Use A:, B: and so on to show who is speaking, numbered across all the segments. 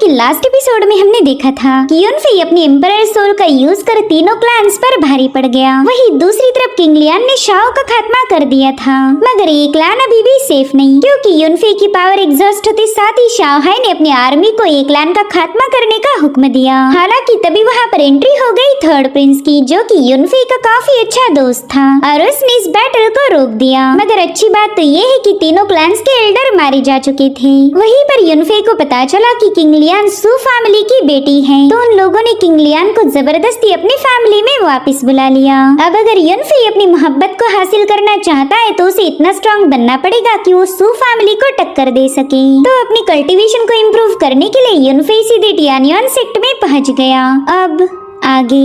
A: कि last episode में हमने देखा था कि युनफेई अपनी एम्परर सोल का यूज कर तीनों क्लैंस पर भारी पड़ गया। वहीं दूसरी तरफ किंग लियान ने शाओ का खात्मा कर दिया था, मगर ये क्लैन अभी भी सेफ नहीं, क्योंकि युनफेई की पावर एग्जॉस्ट होते साथ ही शाओ हाई ने अपनी आर्मी को ये क्लैन का खात्मा करने का हुक्म दिया। हालांकि तभी वहाँ पर एंट्री हो गई थर्ड प्रिंस की, जो कि युनफेई का काफी अच्छा दोस्त था और उसने इस बैटल को रोक दिया। मगर अच्छी बात तो ये है कि तीनों क्लैंस के एल्डर मारे जा चुके थे। वहीं पर युनफेई को पता चला कि किंग लियान सू फैमिली की बेटी है, तो उन लोगों ने किंग लियान को जबरदस्ती अपनी फैमिली में वापस बुला लिया। अब अगर युनफेई अपनी मोहब्बत को हासिल करना चाहता है तो उसे इतना स्ट्रॉन्ग बनना पड़ेगा कि वो सू फैमिली को टक्कर दे सके। तो अपनी कल्टीवेशन को इम्प्रूव करने के लिए युनफेई सीधे टियानियन सेक्ट में पहुंच गया। अब आगे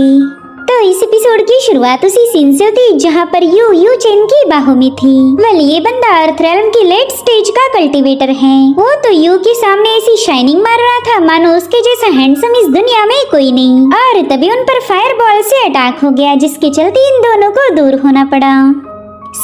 A: तो इस एपिसोड की शुरुआत उसी सीन से होती जहाँ पर यू चेन की बाहों में थी। वेल ये बंदा अर्थ रेल्म की लेट स्टेज का कल्टीवेटर है। वो तो यू के सामने ऐसी शाइनिंग मार रहा था मानो उसके जैसा हैंडसम इस दुनिया में कोई नहीं, और तभी उन पर फायर बॉल से अटैक हो गया, जिसके चलते इन दोनों को दूर होना पड़ा।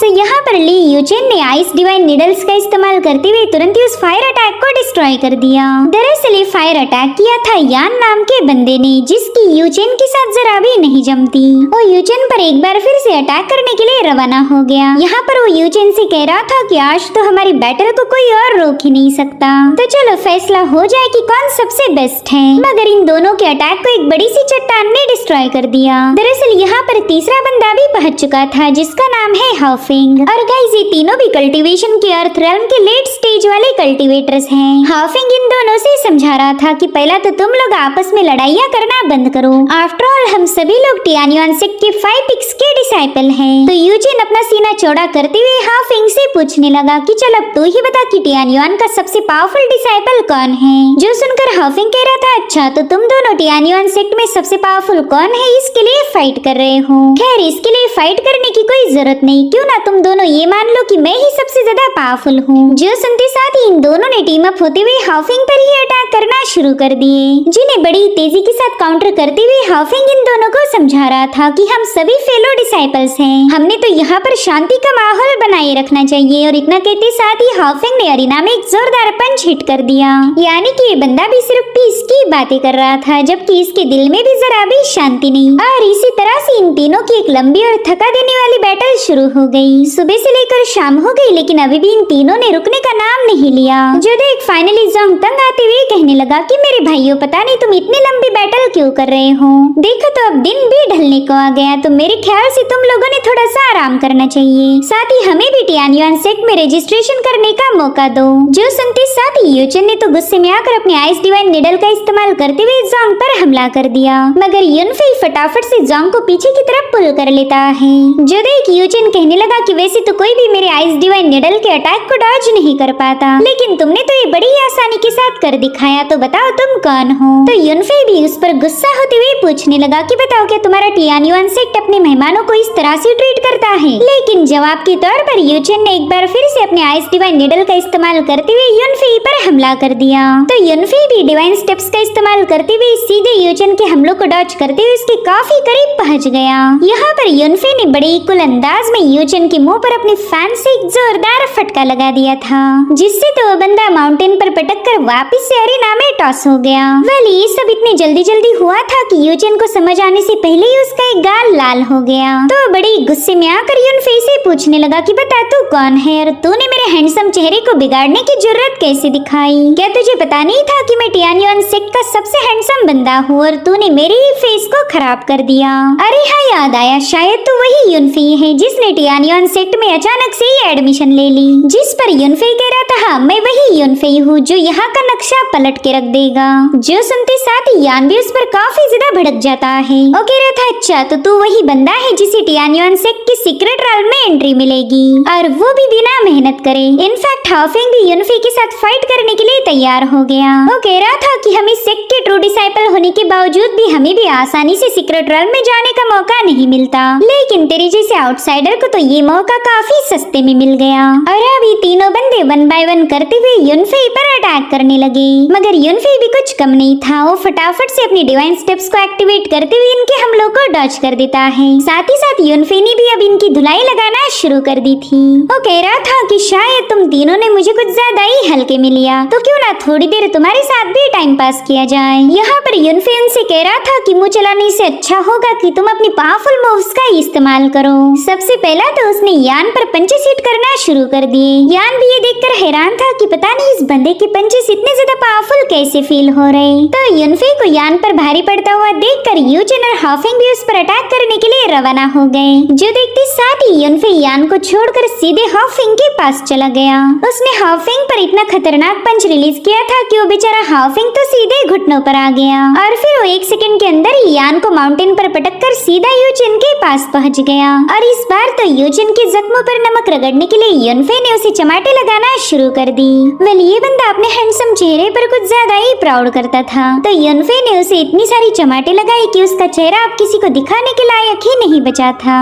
A: यहाँ पर ली यूचेन ने आइस डिवाइन निडल्स का इस्तेमाल करते हुए तुरंत ही उस फायर अटैक को डिस्ट्रॉय कर दिया। दरअसल ये फायर अटैक किया था यान नाम के बंदे ने, जिसकी यूचेन के साथ जरा भी नहीं जमती। वो यूचेन पर एक बार फिर से अटैक करने के लिए रवाना हो गया। यहाँ पर वो यूचेन से कह रहा था कि आज तो हमारी बैटल को कोई और रोक ही नहीं सकता, तो चलो फैसला हो जाए कि कौन सबसे बेस्ट है। मगर इन दोनों के अटैक को एक बड़ी सी चट्टान ने डिस्ट्रॉय कर दिया। दरअसल यहाँ पर तीसरा बंदा भी पहुंच चुका था, जिसका नाम है हाफिंग। और गाइस ये तीनों भी कल्टीवेशन के अर्थ रेल्म के लेट स्टेज वाले कल्टीवेटर्स हैं। हाफिंग इन दोनों से समझा रहा था कि पहला तो तुम लोग आपस में लड़ाइयाँ करना बंद करो। आफ्टर ऑल हम सभी लोग टियानियन सेक्ट के 5 पिक्स के डिसाइपल हैं। तो यूचेन अपना सीना चौड़ा करते हुए हाफिंग से पूछने लगा कि चल अब तू ही बता कि टियानियन का सबसे पावरफुल डिसाइपल कौन है। जो सुनकर हाफिंग कह रहा था अच्छा तो तुम दोनों टियानियन सेक्ट में सबसे पावरफुल कौन है इसके लिए फाइट कर रहे हो। खैर इसके लिए फाइट करने की कोई जरूरत नहीं, क्यों ना तुम दोनों ये मान लो कि मैं ही सबसे ज्यादा पावरफुल हूँ। जो सुनते साथ ही इन दोनों ने टीम अप होते हुए हाफिंग पर ही अटैक करना शुरू कर दिए, जिन्हें बड़ी तेजी के साथ काउंटर करते हुए हाफिंग इन दोनों को समझा रहा था कि हम सभी फेलो डिसाइपल्स हैं, हमने तो यहाँ पर शांति का माहौल बनाए रखना चाहिए। और इतना कहते साथ ही हाफिंग ने अरीना में एक जोरदार पंच हिट कर दिया, यानी कि ये बंदा भी सिर्फ पीस की बातें कर रहा था, जबकि इसके दिल में भी जरा भी शांति नहीं। और इसी तरह से इन तीनों की एक लंबी और थका देने वाली बैटल शुरू हो गई। सुबह से लेकर शाम हो गई, लेकिन अभी भी इन तीनों ने रुकने का नाम नहीं लिया। जो देख फाइनली जोंग तंग आते हुए कहने लगा कि मेरे भाइयों पता नहीं तुम इतनी लंबी बैटल क्यों कर रहे हो। देखो तो अब दिन भी ढलने को आ गया, तो मेरे ख्याल से तुम लोगों ने थोड़ा सा आराम करना चाहिए। साथ ही हमें भी टियानियन सेक्ट में रजिस्ट्रेशन करने का मौका दो। जो सुनते साथ ही यूचेन ने तो गुस्से में आकर अपने आइस डिवाइन निडल का इस्तेमाल करते हुए जोंग पर हमला कर दिया, मगर युनफेई फटाफट से जोंग को पीछे की तरफ पुल कर लेता है। जो देख यूचेन कहने लगा कि वैसे तो कोई भी मेरे आइस डिवाइन निडल के अटैक को डॉज नहीं कर पाता, लेकिन तुमने तो ये बड़ी आसानी के साथ कर दिखाया, तो बताओ तुम कौन हो। तो युनफेई भी उस पर गुस्सा होते हुए पूछने लगा कि बताओ क्या तुम्हारा टियानियन सेक्ट अपने मेहमानों को इस तरह से ट्रीट करता है। लेकिन जवाब के तौर पर यूचेन ने एक बार फिर से अपने आइस डिवाइन निडल का इस्तेमाल करते हुए युनफेई पर हमला कर दिया। तो युनफेई भी डिवाइन स्टेप्स का इस्तेमाल करते हुए सीधे यूचेन के हमलों को डॉज करते हुए उसके काफी करीब पहुंच गया। यहाँ पर युनफेई ने बड़े इक्वल अंदाज में यूचेन के मुंह पर अपने फैन से एक जोरदार फटका लगा दिया था, जिससे तो वो बंदा माउंटेन पर पटक कर वापिस से अरीना में टॉस हो गया। वेल ये सब इतने जल्दी हुआ था कि यूचेन को समझ आने से पहले ही उसका एक गाल लाल हो गया। तो बड़ी गुस्से में आकर युनफेई से पूछने लगा कि बता तू कौन है और तूने मेरे हैंडसम चेहरे को बिगाड़ने की जरूरत कैसे दिखाई। क्या तुझे पता नहीं था कि मैं टियानियन सेक्ट का सबसे हैंडसम बंदा हूँ और तूने मेरे ही फेस को खराब कर दिया। अरे हाँ याद आया, शायद तू वही युनफेई है जिसने टियानियन सेक्ट में अचानक से ही एडमिशन ले ली। जिस पर युनफेई कह रहा था हाँ मैं वही युनफेई हूँ जो यहाँ का नक्शा पलट के रख देगा। जो सुनते साथ ही यान भी उस पर काफी ज्यादा भड़क जाता है। वो कह रहा था अच्छा तो तू वही बंदा है जिसे टियानियन सेक्ट की सीक्रेट राल में एंट्री मिलेगी, और वो भी बिना मेहनत करे। इनफैक्ट हाफिंग भी युनफेई के साथ फाइट करने के लिए तैयार हो गया। वो कह रहा था कि हम इस सेक्ट के ट्रू डिसाइपल होने के बावजूद भी हमें भी आसानी से सीक्रेट राल में जाने का मौका नहीं मिलता, लेकिन तेरे जैसे आउटसाइडर को तो ये मौका काफी सस्ते में मिल गया। और अभी तीनों बंदे 1 बाय 1 करते हुए युनफेई पर अटैक करने लगे, मगर यूनफे भी कुछ कम नहीं था। वो फटाफट से अपनी डिवाइन स्टेप्स को एक्टिवेट करते हुए इनके हमलों को डॉज कर देता है। साथ ही साथ यूनफे ने भी अब इनकी धुलाई लगाना शुरू कर दी थी। वो कह रहा था कि शायद तुम तीनों ने मुझे कुछ ज्यादा ही हल्के में लिया, तो क्यों ना थोड़ी देर तुम्हारे साथ भी टाइम पास किया जाए। यहाँ पर यूनफे उनसे कह रहा था कि मुंह चलाने से अच्छा होगा कि तुम अपनी पावरफुल मूव्स का इस्तेमाल करो। सबसे पहला तो उसने यान पर पंचेस हिट करना शुरू कर दिए। यान भी ये देखकर हैरान था कि पता नहीं इस बंदे के पंचेस इतने ज्यादा पावरफुल कैसे फील हो रहे। तो यूनफे को यान पर भारी पड़ता हुआ देखकर यूजिन और हाफिंग भी उस पर अटैक करने के लिए रवाना हो गए। जो देखते साथ ही यूनफे यान को छोड़कर सीधे हाफिंग के पास चला गया। उसने हाफिंग पर इतना खतरनाक पंच रिलीज किया था कि वो बेचारा हाफिंग तो सीधे घुटनों पर आ गया और फिर वो 1 सेकंड के अंदर ही यान को माउंटेन पर पटककर सीधा यूजिन के पास पहुंच गया। और इस बार तो यूजिन के जख्मों पर नमक रगड़ने के लिए यूनफे ने उसे चमाटे लगाना शुरू कर दी। वेल ये बंदा अपने हैंडसम चेहरे पर कुछ ज्यादा ही प्राउड करता था, तो यूनफे ने उसे इतनी सारी चमाटे लगाई कि उसका चेहरा अब किसी को दिखाने के लायक ही नहीं बचा था।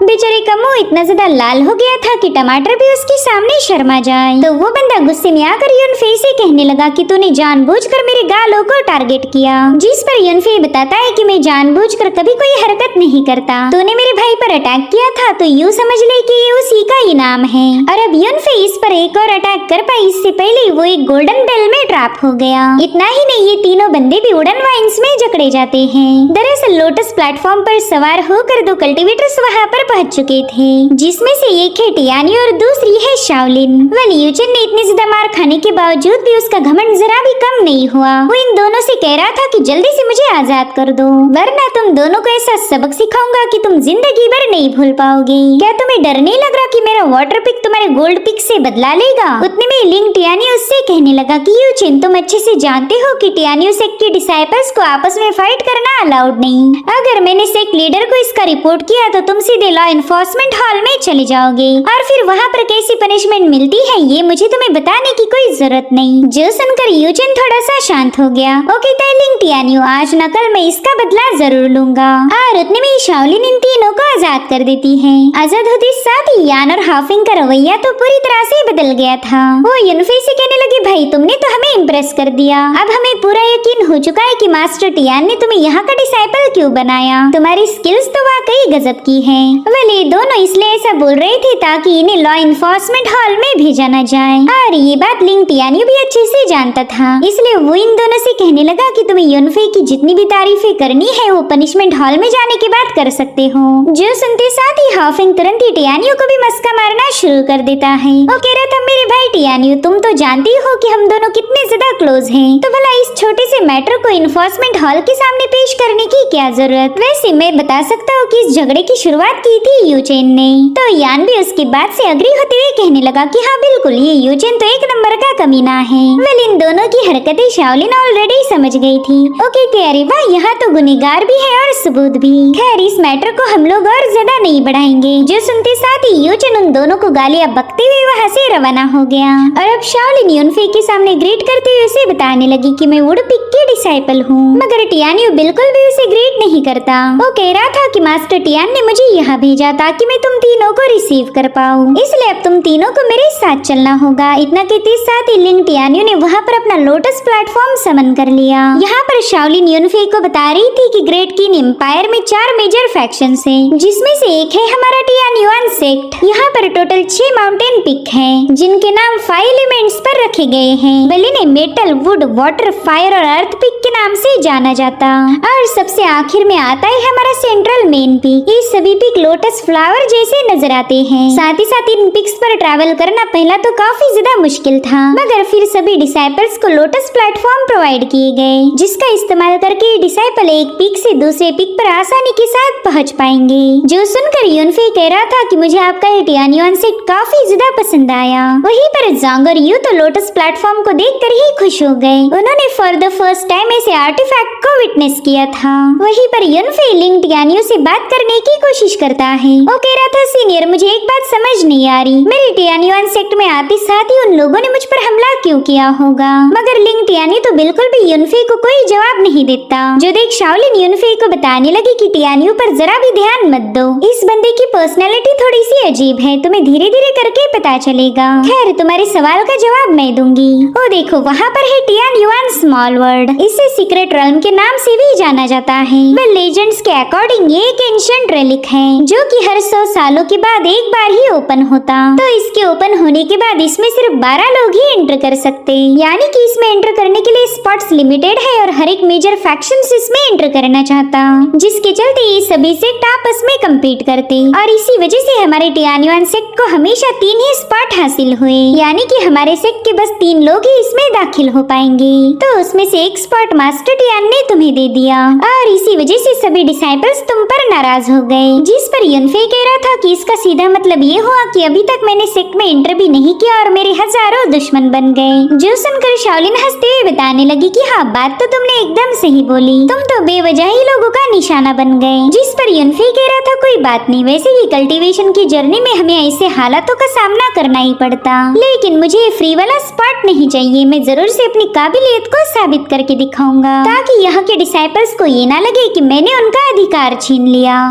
A: बेचारे का मुंह इतना ज्यादा लाल हो गया था कि टमाटर भी उसके सामने शर्मा जाए। तो वो बंदा गुस्से में आकर यूनफे से कहने लगा कि तूने जानबूझकर मेरे गालों को टारगेट किया। जिस पर यूनफे बताता है कि मैं जानबूझकर कभी कोई हरकत नहीं करता। तूने मेरे भाई पर अटैक किया था तो यूँ समझ ले कि ये उसी का इनाम है। और अब यूनफे इस पर एक और अटैक कर पाई इससे पहले वो एक गोल्डन बेल में ट्रैप हो गया। इतना ही नहीं, ये तीनों बंदे भी वुडन वाइन्स में जकड़े जाते हैं। दरअसल लोटस प्लेटफॉर्म पर सवार होकर 2 कल्टीवेटर्स वहाँ पर पहुंच चुके थे, जिसमें से एक है टियानी और दूसरी है शाओलिन। वेल यूजिन ने इतनी ज्यादा मार खाने के बावजूद भी उसका घमंड जरा भी कम नहीं हुआ। वो इन दोनों से कह रहा था कि जल्दी से मुझे आजाद कर दो, वरना तुम दोनों को ऐसा सबक सिखाऊंगा कि तुम जिंदगी भर नहीं भूल पाओगे। क्या तुम्हें डर नहीं लग रहा कि मेरा वाटर पिक तुम्हारे गोल्ड पिक से बदला लेगा? उतने में लिंग टियानी उससे कहने लगा कि यूजिन तुम अच्छे से जानते हो कि टियानी सेक्ट के डिसाइपल्स को आपस में फाइट करना अलाउड नहीं। अगर मैंने सेक्ट लीडर को इसका रिपोर्ट किया तो तुम सीधे लॉ एनफोर्समेंट हॉल में चले जाओगे और फिर वहाँ पर कैसी पनिशमेंट मिलती है ये मुझे तुम्हें बताने की कोई जरूरत नहीं। जो सुनकर यूजिन थोड़ा सा शांत हो गया। ओके लिंग टियानी, आज न कल मैं इसका बदला जरूर लूंगा। और उतने में शाओलिन इन तीनों को आजाद कर देती है। आजाद होते साथ ही यान और हाफिंग का रवैया तो पूरी तरह से बदल गया था। वो यूनफे से कहने लगे, भाई तुमने तो हमें इम्प्रेस कर दिया। अब हमें पूरा यकीन हो चुका है कि मास्टर टियान ने तुम्हें यहाँ का डिसाइपल क्यों बनाया। तुम्हारी स्किल्स तो वाकई गजब की है। वेल ये दोनों इसलिए ऐसा बोल रहे थे ताकि इन्हें लॉ इन्फोर्समेंट हॉल में भेजा न जाए। और ये बात लिंग टियानी भी अच्छे से जानता था, इसलिए वो इन दोनों से कहने लगा कि तुम्हें यूनफे की जितनी भी तारीफें करनी है वो पनिशमेंट हॉल में जाने के बाद कर सकते हो। जो सुनते साथ ही हाफिंग तुरंत ही टियानियों को भी मस्का मारना शुरू कर देता है। वो कह रहा था, मेरे भाई टियानियो तुम तो जानती हो कि हम दोनों कितने ज्यादा क्लोज हैं, तो भला इस छोटे से मैटर को इन्फोर्समेंट हॉल के सामने पेश करने की क्या जरूरत। वैसे मैं बता सकता हूँ कि इस झगड़े की शुरुआत की थी यूचेन ने। तो यान भी उसकी बात से अग्री होते हुए कहने लगा कि हाँ बिल्कुल, ये यूचेन तो एक नंबर का कमीना है। वेल इन दोनों की हरकतें शाओलिन ऑलरेडी समझ गई थी। ओके अरे वाह, यहाँ तो गुनहगार भी है और सबूत भी। खैर इस मैटर को हम लोग और ज्यादा नहीं बढ़ाएंगे। जो सुनते साथ ही यूचेन उन दोनों को गालियाँ बकते हुए वहाँ से रवाना हो गया। और अब शाओलिन यूनफे के सामने ग्रीट करते हुए उसे बताने लगी कि मैं वुडपिक के डिसाइपल हूँ। मगर टियानियो बिल्कुल भी उसे ग्रीट नहीं करता। वो कह रहा था कि मास्टर टियान ने मुझे यहाँ भेजा ताकि मैं तुम तीनों को रिसीव कर पाऊँ, इसलिए अब तुम तीनों को मेरे साथ चलना होगा। इतना कहते साथ ही लिंग टियानियो ने वहाँ पर अपना लोटस प्लेटफॉर्म समन कर लिया। यहाँ पर शाओलिन यूनफे को बता रही थी कि ग्रेट किन एम्पायर में 4 मेजर फैक्शंस हैं, जिसमें से एक है हमारा टियानियोन सेक्ट। यहाँ पर टोटल 6 माउंटेन पिक हैं, जिनके नाम 5 एलिमेंट्स पर रखे गए हैं। वेल इन्हें मेटल, वुड, वाटर, फायर और अर्थ पिक के नाम से जाना जाता। और सबसे आखिर में आता है हमारा सेंट्रल मेन पिक। ये सभी पिक लोटस फ्लावर जैसे नजर आते हैं। साथ ही साथ इन पिक्स पर ट्रैवल करना पहला तो काफी ज्यादा मुश्किल था, मगर फिर सभी डिसाइपल्स को लोटस प्लेटफॉर्म प्रोवाइड किए गए, जिसका इस्तेमाल करके डिसाइपल एक पिक से दूसरे पिक पर आसानी के साथ पहुंच पाएंगे। जो सुनकर यूनफे कह रहा था कि मुझे आपका टियानियोन सेट काफी ज्यादा पसंद आया। वहीं पर ज़ोंग और यू तो लोटस प्लेटफॉर्म को देखकर ही खुश हो गए। उन्होंने फॉर द फर्स्ट टाइम गुफाएं में से आर्टिफैक्ट को विटनेस किया था। वहीं पर युनफे लिंग टियानियो से बात करने की कोशिश करता है। वो कह रहा था सीनियर, मुझे एक बात समझ नहीं आ रही, मेरे टियानियुआन सेक्ट में आते साथ ही उन लोगों ने मुझ पर हमला क्यों किया होगा। मगर लिंग टियानी तो बिल्कुल भी युनफे को कोई जवाब नहीं देता। जो देख शाओलिन युनफे को बताने लगी कि टियानियो पर जरा भी ध्यान मत दो, इस बंदे की पर्सनैलिटी थोड़ी सी अजीब है, तुम्हें धीरे धीरे करके पता चलेगा। खैर तुम्हारे सवाल का जवाब मैं दूंगी। ओ देखो वहाँ पर है टियानियुआन स्मॉल वर्ल्ड, इसे सीक्रेट रेल्म के नाम से भी जाना जाता है। वह लेजेंड्स के अकॉर्डिंग ये एक एंशिएंट रेलिक है जो कि हर 100 सालों के बाद एक बार ही ओपन होता। तो इसके ओपन होने के बाद इसमें सिर्फ 12 लोग ही एंटर कर सकते, यानी कि इसमें एंटर करने के लिए स्पॉट्स लिमिटेड है और हर एक मेजर फैक्शंस इसमें एंटर करना चाहता, जिसके चलते ये सभी सेक्ट आपस में कम्पीट करते। और इसी वजह से हमारे टियानियुआन सेक्ट को हमेशा 3 ही स्पॉट हासिल हुए, यानी कि हमारे सेक्ट के बस 3 लोग ही इसमें दाखिल हो पाएंगे। तो उसमें से एक स्पॉट मास्टर टियान ने तुम्हें दे दिया और इसी वजह से सभी डिसाइपल्स तुम पर नाराज हो गए। जिस पर युनफे कह रहा था कि इसका सीधा मतलब ये हुआ कि अभी तक मैंने सेक्ट में एंटर भी नहीं किया और मेरे हजारों दुश्मन बन गए। जो सुनकर शाओलिन हंसते हुए बताने लगी कि हाँ बात तो तुमने एकदम सही बोली, तुम तो बेवजह ही लोगों का निशाना बन गए। जिस पर युनफे कह रहा था कोई बात नहीं, वैसे भी कल्टीवेशन की जर्नी में हमें ऐसे हालातों का सामना करना ही पड़ता, लेकिन मुझे ये फ्री वाला स्पॉट नहीं चाहिए। मैं जरूर से अपनी काबिलियत को साबित करके दिखाऊंगा ताकि यहाँ के डिसाइपल्स को ये ना लगे कि मैंने उनका अधिकार छीन लिया।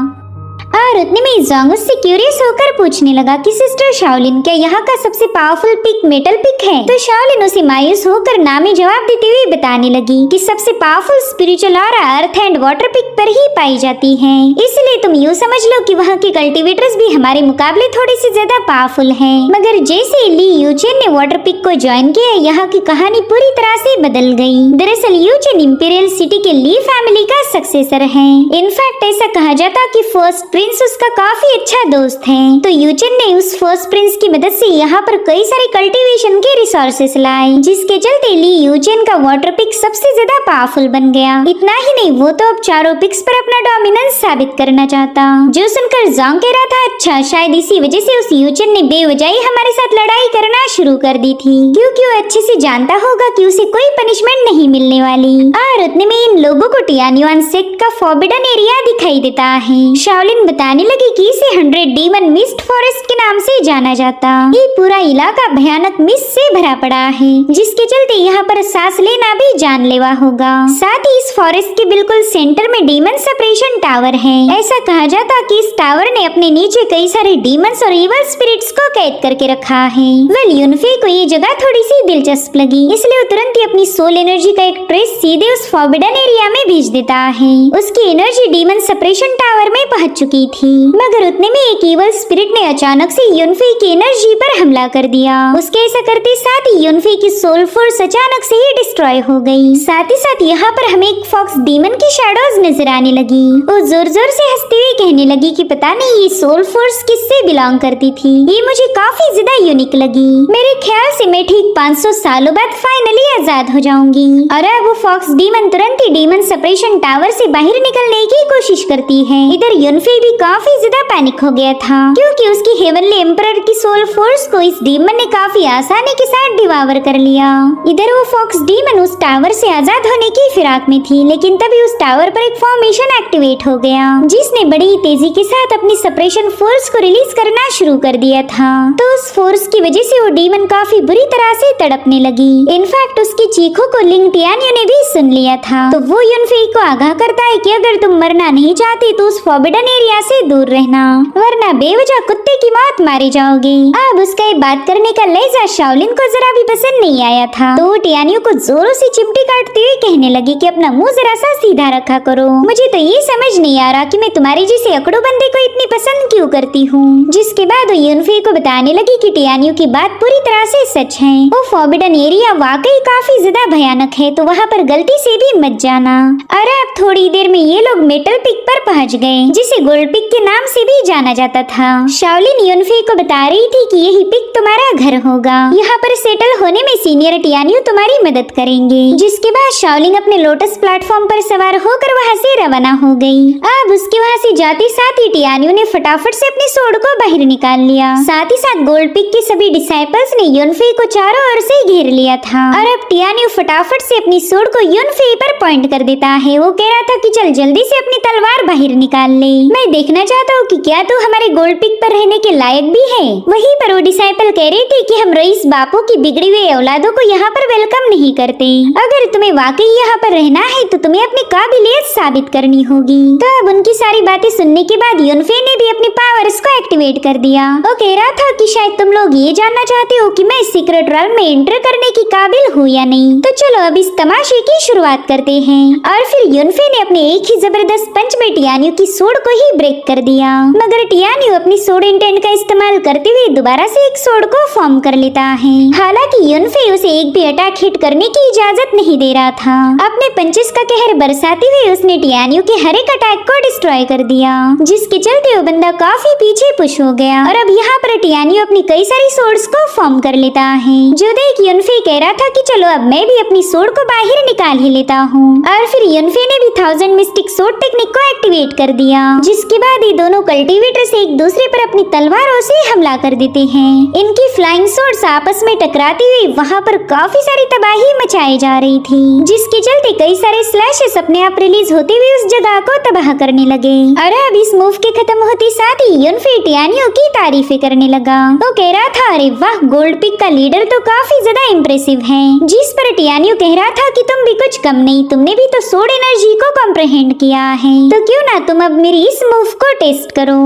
A: और उतने में जोंग उससे क्यूरियस होकर पूछने लगा कि सिस्टर शाओलिन क्या यहाँ का सबसे पावरफुल पिक मेटल पिक है। तो शाओलिन उसे मायूस होकर नामी जवाब देते हुए बताने लगी कि सबसे powerful spiritual aura earth and water peak पर ही पाई जाती है, इसलिए तुम यूँ समझ लो कि वहाँ के कल्टीवेटर्स भी हमारे मुकाबले थोड़ी सी ज्यादा पावरफुल हैं। मगर जैसे ली यूचेन ने वाटर पिक को ज्वाइन किया, यहाँ की कहानी पूरी तरह से बदल गई। दरअसल यूचेन इंपीरियल सिटी के ली फैमिली का सक्सेसर है। इनफैक्ट ऐसा कहा जाता कि फर्स्ट प्रिंस उसका काफी अच्छा दोस्त है। तो यूचेन ने उस फर्स्ट प्रिंस की मदद से यहाँ पर कई सारे कल्टीवेशन के रिसोर्सेस लाए, जिसके चलते ली यूचेन का वाटर पिक सबसे ज्यादा पावरफुल बन गया। इतना ही नहीं, वो तो अब चारों पिक्स पर अपना डोमिनेंस साबित करना चाहता। जो सुनकर जोंग कह रहा था अच्छा शायद इसी वजह से उस यूचेन ने बेवजह ही हमारे साथ लड़ाई करना शुरू कर दी थी, क्योंकि वो अच्छे से जानता होगा कि उसे कोई पनिशमेंट नहीं मिलने वाली। और उतने में इन लोगों को टियानियुआन सेक्ट का फॉरबिडन एरिया दिखाई देता है। शाओलिन बताने लगी कि इसे 100 डीमन मिस्ट फॉरेस्ट के नाम से जाना जाता। ये पूरा इलाका भयानक मिस्ट से भरा पड़ा है, जिसके चलते यहाँ पर सांस लेना भी जानलेवा होगा। साथ ही इस फॉरेस्ट के बिल्कुल सेंटर में डीमन सेपरेशन टावर है। ऐसा कहा जाता कि इस टावर ने अपने नीचे कई सारे डीमंस और इवल स्पिरिट्स को कैद करके रखा है। वेल युनफे को ये जगह थोड़ी सी दिलचस्प लगी, इसलिए वो तुरंत ही अपनी सोल एनर्जी का एक ट्रेस सीधे उस फॉरबिडन एरिया में भेज देता है। उसकी एनर्जी डीमन सेपरेशन टावर में पहुंच चुकी थी, मगर उतने में एक इवल स्पिरिट ने अचानक से युनफे की एनर्जी पर हमला कर दिया। उसके ऐसा करते साथ ही युनफे की सोल फोर्स अचानक से ही डिस्ट्रॉय हो गई। साथ ही साथ यहाँ पर हमें एक फॉक्स डीमन की शैडोज नजर आने लगी। वो जोर जोर से हंसते हुए कहने लगी कि पता नहीं ये सोल फोर्स किससे बिलोंग करती थी, ये मुझे काफी ज्यादा यूनिक लगी। मेरे ख्याल से मैं ठीक 500 सालों बाद फाइनली आजाद हो जाऊंगी। और अब वो फॉक्स डीमन तुरंत ही डीमन सेपरेशन टावर से बाहर निकलने की कोशिश करती है। इधर युनफे भी काफी ज्यादा पैनिक हो गया था, क्योंकि उसकी हेवनली एम्परर की सोल फोर्स को इस डीमन ने काफी आसानी के साथ डिवावर कर लिया। इधर वो फॉक्स डीमन उस टावर से आजाद होने की फिराक में थी, लेकिन तभी उस टावर पर एक फॉर्मेशन एक्टिवेट हो गया, जिसने बड़ी तेजी के साथ अपनी सेपरेशन फोर्स को रिलीज करना शुरू कर दिया था। तो उस फोर्स की वजह से वो डीमन काफी बुरी तरह से तड़पने लगी। इनफैक्ट उसकी चीखों को लिंग टियानियो ने भी सुन लिया था। तो वो युनफे को आगाह करता है कि अगर तुम मरना नहीं चाहती तो उस फॉरबिडन एरिया से दूर रहना, वरना बेवजह कुत्ते की मौत मारी जाओगी। अब उसका ये बात करने का लहजा शाओलिन को जरा भी पसंद नहीं आया था। तो वो टियानियो को जोरों से चिमटी काटते हुए कहने लगी कि अपना मुंह जरा सा सीधा रखा करो। मुझे तो ये समझ नहीं आ रहा कि मैं तुम्हारे जैसे अकड़ू बंदे को इतनी पसंद क्यों करती हूँ। जिसके बाद वो युनफे को बताने लगी कि टियानियो की बात पूरी तरह से सच है। वो फॉरबिडन एरिया वाकई काफी ज्यादा भयानक है, तो वहाँ पर गलती से भी मत जाना। और अब थोड़ी देर में ये लोग मेटल पिक पर पहुँच गए, जिसे गोल्ड पिक के नाम से भी जाना जाता था। शाओलिन युनफे को बता रही थी कि यही पिक तुम्हारा घर होगा, यहाँ पर सेटल होने में सीनियर टियानियो तुम्हारी मदद करेंगे। जिसके बाद शाओलिन अपने लोटस प्लेटफॉर्म पर सवार होकर वहाँ से रवाना हो गई। अब उसके वहाँ से जाते साथ ही टियानियो ने फटाफट से अपनी सोड को बाहर निकाल लिया। साथ ही साथ गोल्ड पिक के सभी डिसाइपल्स ने युनफेई को चारों ओर से घेर लिया था और अब टियानियो फटाफट से अपनी सोड को युनफेई पर पॉइंट कर देता है। वो कह रहा था कि चल जल्दी से अपनी तलवार बाहर निकाल ले, मैं देखना चाहता हूँ कि क्या तू हमारे गोल्ड पिक पर रहने के लायक भी है। वहीं पर वो डिसाइपल कह रही थी कि हम रईस बापू की बिगड़ी हुई औलादों को यहाँ पर वेलकम नहीं करते। अगर तुम्हें वाकई यहाँ पर रहना है तो तुम्हें अपनी काबिलियत साबित करनी होगी। तो अब उनकी सारी बातें सुनने के बाद युनफेई ने भी अपनी पावर्स को एक्टिवेट कर दिया। वो कह रहा था कि शायद तुम लोग ये जानना चाहते हो कि मैं सीक्रेट रॉयल में एंटर करने की काबिल हूँ या नहीं। तो चलो अब इस तमाशे की शुरुआत करते हैं। और फिर युनफेई ने अपने एक ही जबरदस्त पंच में टियानियो की सोड को ही ब्रेक कर दिया, मगर टियानियो अपनी सोड इंटेंट का इस्तेमाल करते हुए दोबारा से एक सोड को फॉर्म कर लेता है। हालांकि युनफेई उसे एक भी अटैक हिट करने की इजाजत नहीं दे रहा था। अपने पंचेस का कहर बरसाते हुए उसने टियानियो के हर एक अटैक को डिस्ट्रॉय कर दिया, जिसके चलते वो बंदा काफी पीछे पुश हो गया। और अब यहाँ पर टियानियो अपनी कई सारी सोड्स को फॉर्म कर लेता है, जो देख युनफेई कह रहा था कि चलो अब मैं भी अपनी सोड को बाहर निकाल ही लेता हूँ। और फिर युनफेई ने भी 1000 मिस्टिक सोड टेक्निक को एक्टिवेट कर दिया, जिसके बाद ये दोनों कल्टीवेटर्स एक दूसरे पर अपनी तलवारों से हमला कर देते हैं। इनकी फ्लाइंग सोर्ड्स आपस में टकराती हुई वहाँ पर काफी सारी तबाही मचाई जा रही थी, जिसके चलते कई सारे स्लैशेस अपने आप रिलीज होते हुए उस जगह को तबाह करने लगे। और अब इस मूव के खत्म होते साथ ही युनफेई टियानियो की तारीफें करने लगा। वो कह रहा था अरे वाह, गोल्ड पिक का लीडर तो काफी ज्यादा इम्प्रेसिव है। जिस पर टियानियो कह रहा था कि तुम भी कुछ कम नहीं, तुमने भी तो सोड एनर्जी को कॉम्प्रहेंड किया है, तो क्यों ना तुम अब मेरी इस मूव को टेस्ट करो।